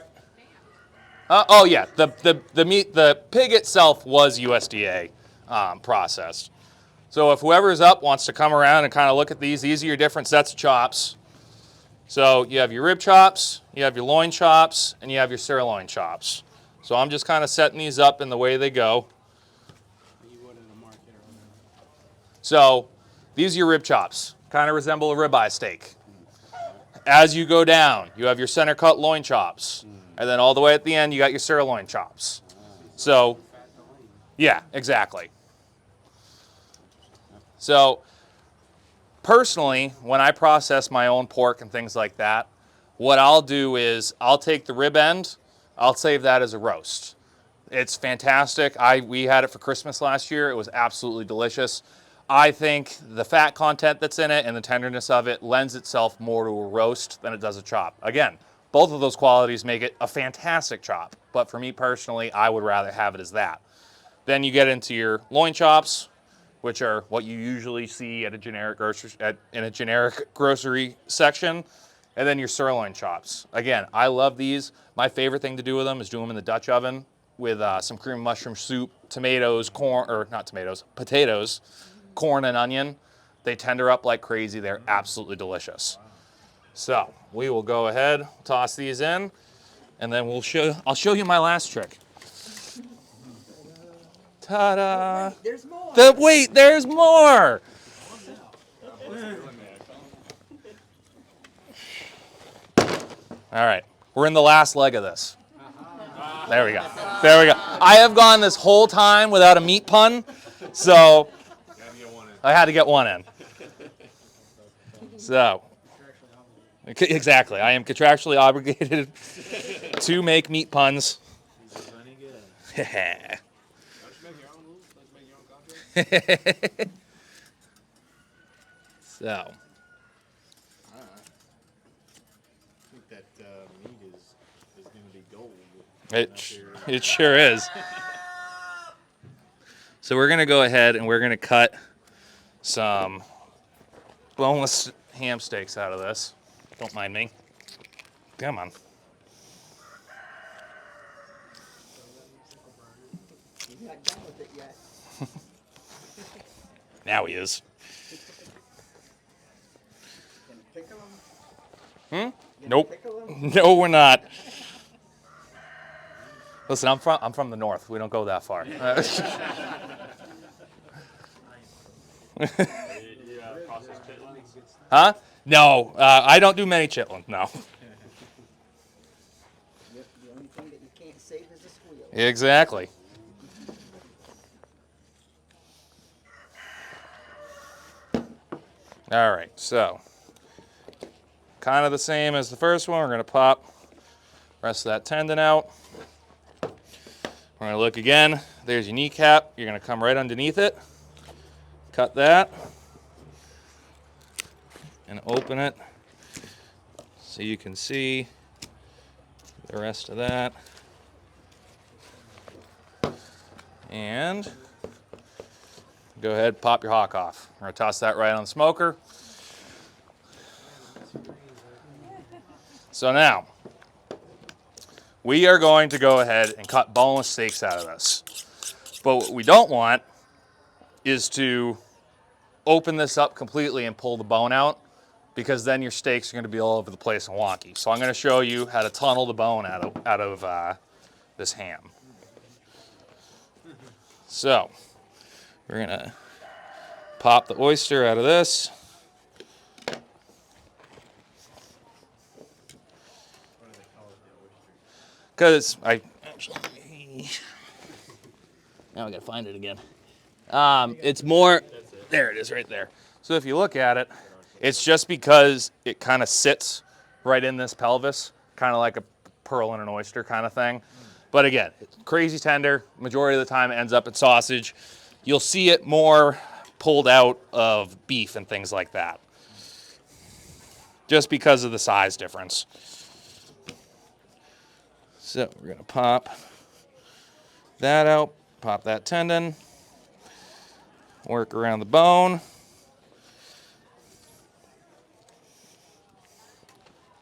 Oh yeah, the meat, the pig itself was USDA processed. So if whoever's up wants to come around and kind of look at these are your different sets of chops. So you have your rib chops, you have your loin chops, and you have your sirloin chops. So I'm just kind of setting these up in the way they go. So these are your rib chops, kind of resemble a ribeye steak. As you go down, you have your center cut loin chops. And then all the way at the end, you got your sirloin chops. So, yeah, exactly. So, personally, when I process my own pork and things like that, what I'll do is I'll take the rib end, I'll save that as a roast. It's fantastic. We had it for Christmas last year. It was absolutely delicious. I think the fat content that's in it and the tenderness of it lends itself more to a roast than it does a chop. Again, both of those qualities make it a fantastic chop, but for me personally, I would rather have it as that. Then you get into your loin chops, which are what you usually see at a generic in a generic grocery section, and then your sirloin chops. Again, I love these. My favorite thing to do with them is do them in the Dutch oven with some cream of mushroom soup, tomatoes, corn, or not tomatoes, potatoes, corn and onion. They tender up like crazy. They're absolutely delicious. So we will go ahead, toss these in, and then I'll show you my last trick. Ta-da! There's more. Wait, there's more! All right, we're in the last leg of this. There we go. There we go. I have gone this whole time without a meat pun, so I had to get one in. So, exactly. I am contractually obligated to make meat puns. So, I think that meat is going to be gold. it sure is. So we're going to go ahead and we're going to cut some boneless ham steaks out of this. Don't mind me. Come on. He's not done with it yet. Now he is. Gonna pickle him? Nope. Pickle him? No, we're not. Listen, I'm from the north. We don't go that far. Huh? No, I don't do many chitlins. No. Yep, the only thing that you can't save is the squeal. Exactly. All right, so kind of the same as the first one. We're going to pop the rest of that tendon out. We're going to look again. There's your kneecap. You're going to come right underneath it. Cut that. And open it so you can see the rest of that. And go ahead, pop your hock off. We're going to toss that right on the smoker. So now, we are going to go ahead and cut boneless steaks out of this. But what we don't want is to open this up completely and pull the bone out, because then your steaks are going to be all over the place and wonky. So I'm going to show you how to tunnel the bone out of this ham. So we're going to pop the oyster out of this. Because now I got to find it again. It's more, there it is right there. So if you look at it, it's just because it kind of sits right in this pelvis, kind of like a pearl in an oyster kind of thing. But again, it's crazy tender. Majority of the time it ends up in sausage. You'll see it more pulled out of beef and things like that, just because of the size difference. So we're going to pop that out, pop that tendon, work around the bone.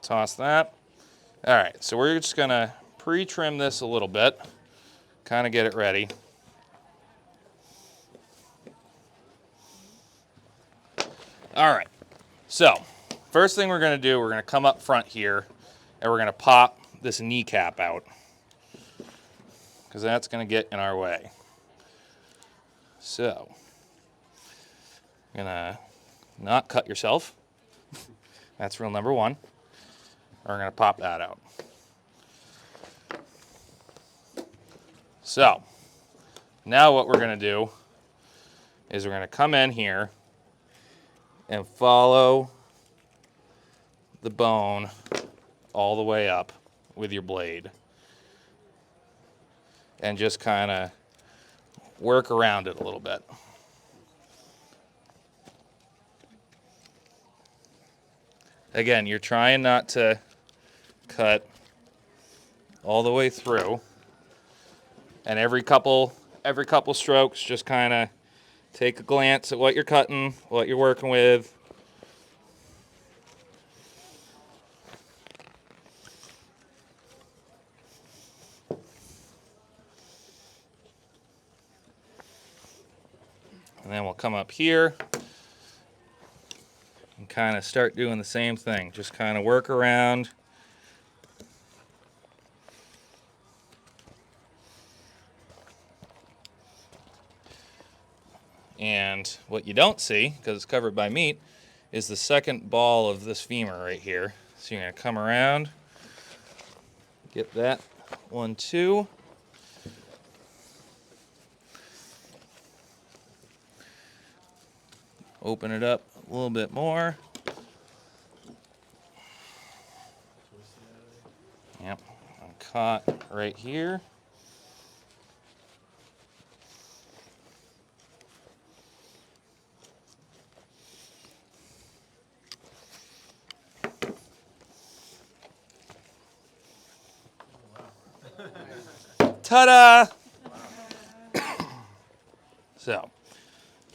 Toss that. All right, so we're just gonna pre-trim this a little bit, kind of get it ready. All right, so first thing we're gonna do, we're gonna come up front here and we're gonna pop this kneecap out, because that's gonna get in our way. So, gonna not cut yourself. That's rule number one. We're going to pop that out. So, now what we're going to do is we're going to come in here and follow the bone all the way up with your blade. And just kind of work around it a little bit. Again, you're trying not to cut all the way through, and every couple strokes, just kind of take a glance at what you're cutting, what you're working with. And then we'll come up here and kind of start doing the same thing. Just kind of work around. And what you don't see, because it's covered by meat, is the second ball of this femur right here. So you're going to come around, get that 1, 2. Open it up a little bit more. Yep, I'm caught right here. Ta-da! So,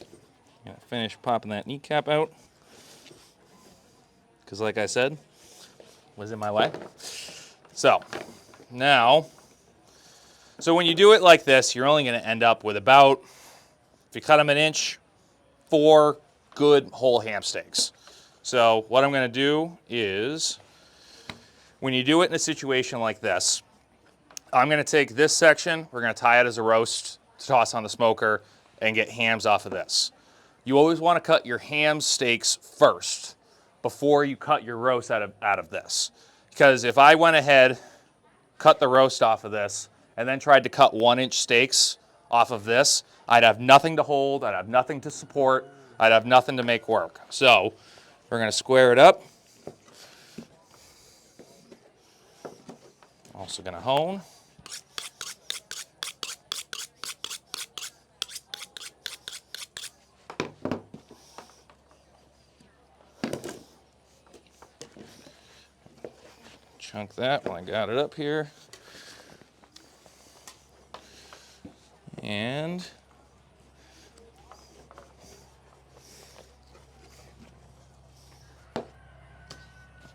I'm gonna finish popping that kneecap out, because like I said, was in my way. So, now, so when you do it like this, you're only gonna end up with about, if you cut them 1 inch, 4 good whole ham steaks. So what I'm gonna do is, when you do it in a situation like this, I'm gonna take this section, we're gonna tie it as a roast to toss on the smoker and get hams off of this. You always wanna cut your ham steaks first before you cut your roast out of this. Because if I went ahead, cut the roast off of this, and then tried to cut 1 inch steaks off of this, I'd have nothing to hold, I'd have nothing to support, I'd have nothing to make work. So we're gonna square it up. Also gonna hone. Chunk that when I got it up here. And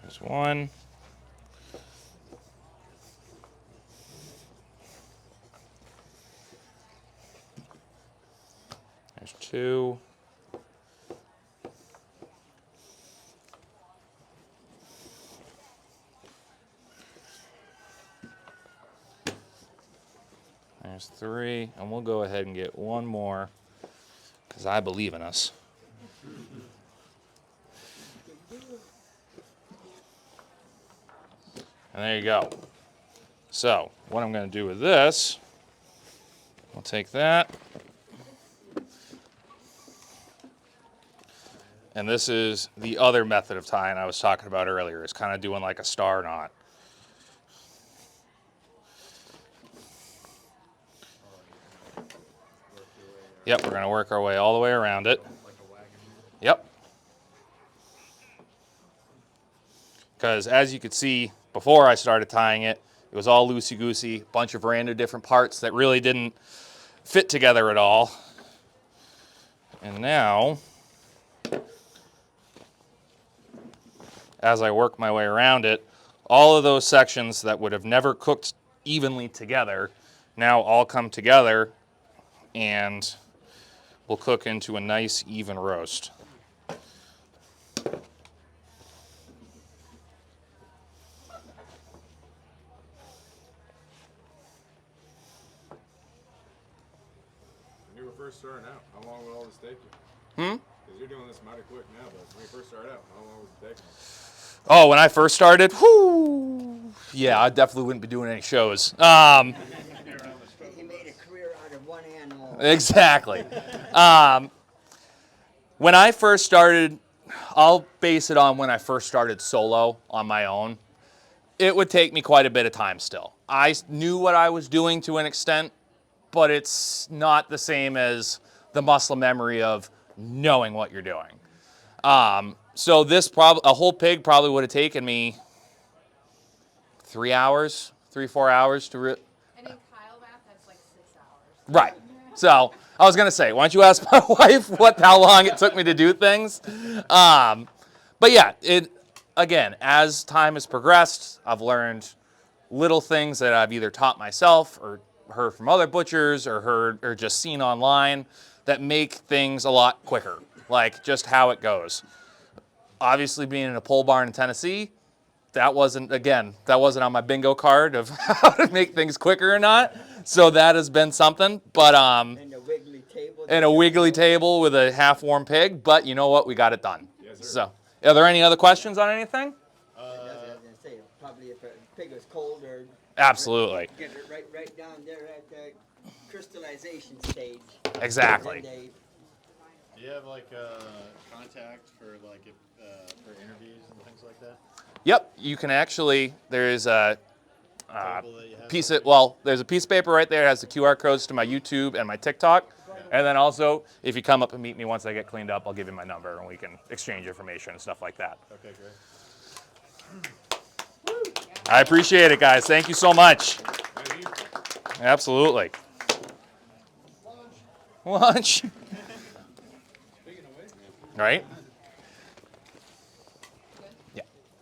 there's one. There's 2. There's 3, and we'll go ahead and get 1 more, because I believe in us. And there you go. So, what I'm going to do with this, I'll take that, and this is the other method of tying I was talking about earlier. It's kind of doing like a star knot. Yep, we're going to work our way all the way around it. Yep. Because as you could see, before I started tying it, it was all loosey-goosey, a bunch of random different parts that really didn't fit together at all. And now, as I work my way around it, all of those sections that would have never cooked evenly together now all come together and will cook into a nice even roast. When you were first starting out, how long would all this take you? Because you're doing this mighty quick now, but when you first started out, how long was it taking you? Oh, when I first started, whoo, yeah, I definitely wouldn't be doing any shows. He made a career out of one animal. Exactly. When I first started, I'll base it on when I first started solo on my own. It would take me quite a bit of time still. I knew what I was doing to an extent, but it's not the same as the muscle memory of knowing what you're doing. So this a whole pig probably would have taken me 3 hours, 3-4 hours to And in Kyle math, that's like 6 hours. Right. So I was gonna say, why don't you ask my wife how long it took me to do things? But yeah, again, as time has progressed, I've learned little things that I've either taught myself or heard from other butchers or heard or just seen online that make things a lot quicker, like just how it goes. Obviously, being in a pole barn in Tennessee, that wasn't on my bingo card of how to make things quicker or not. So that has been something. But And a wiggly table. and a wiggly table with a half-warm pig. But you know what? We got it done. Yes, sir. So, are there any other questions on anything? That's what I was gonna say. probably if a pig was cold or Absolutely. get it right down there at the crystallization stage. Exactly. Then they, Do you have like contact for like if, for interviews and things like that? Yep, you can actually, there's a Table that you have piece over of, well, there's a piece of paper right there that has the QR codes to my YouTube and my TikTok. And then also, if you come up and meet me once I get cleaned up, I'll give you my number and we can exchange information and stuff like that. Okay, great. I appreciate it, guys. Thank you so much. Thank you. Absolutely. Lunch. Right?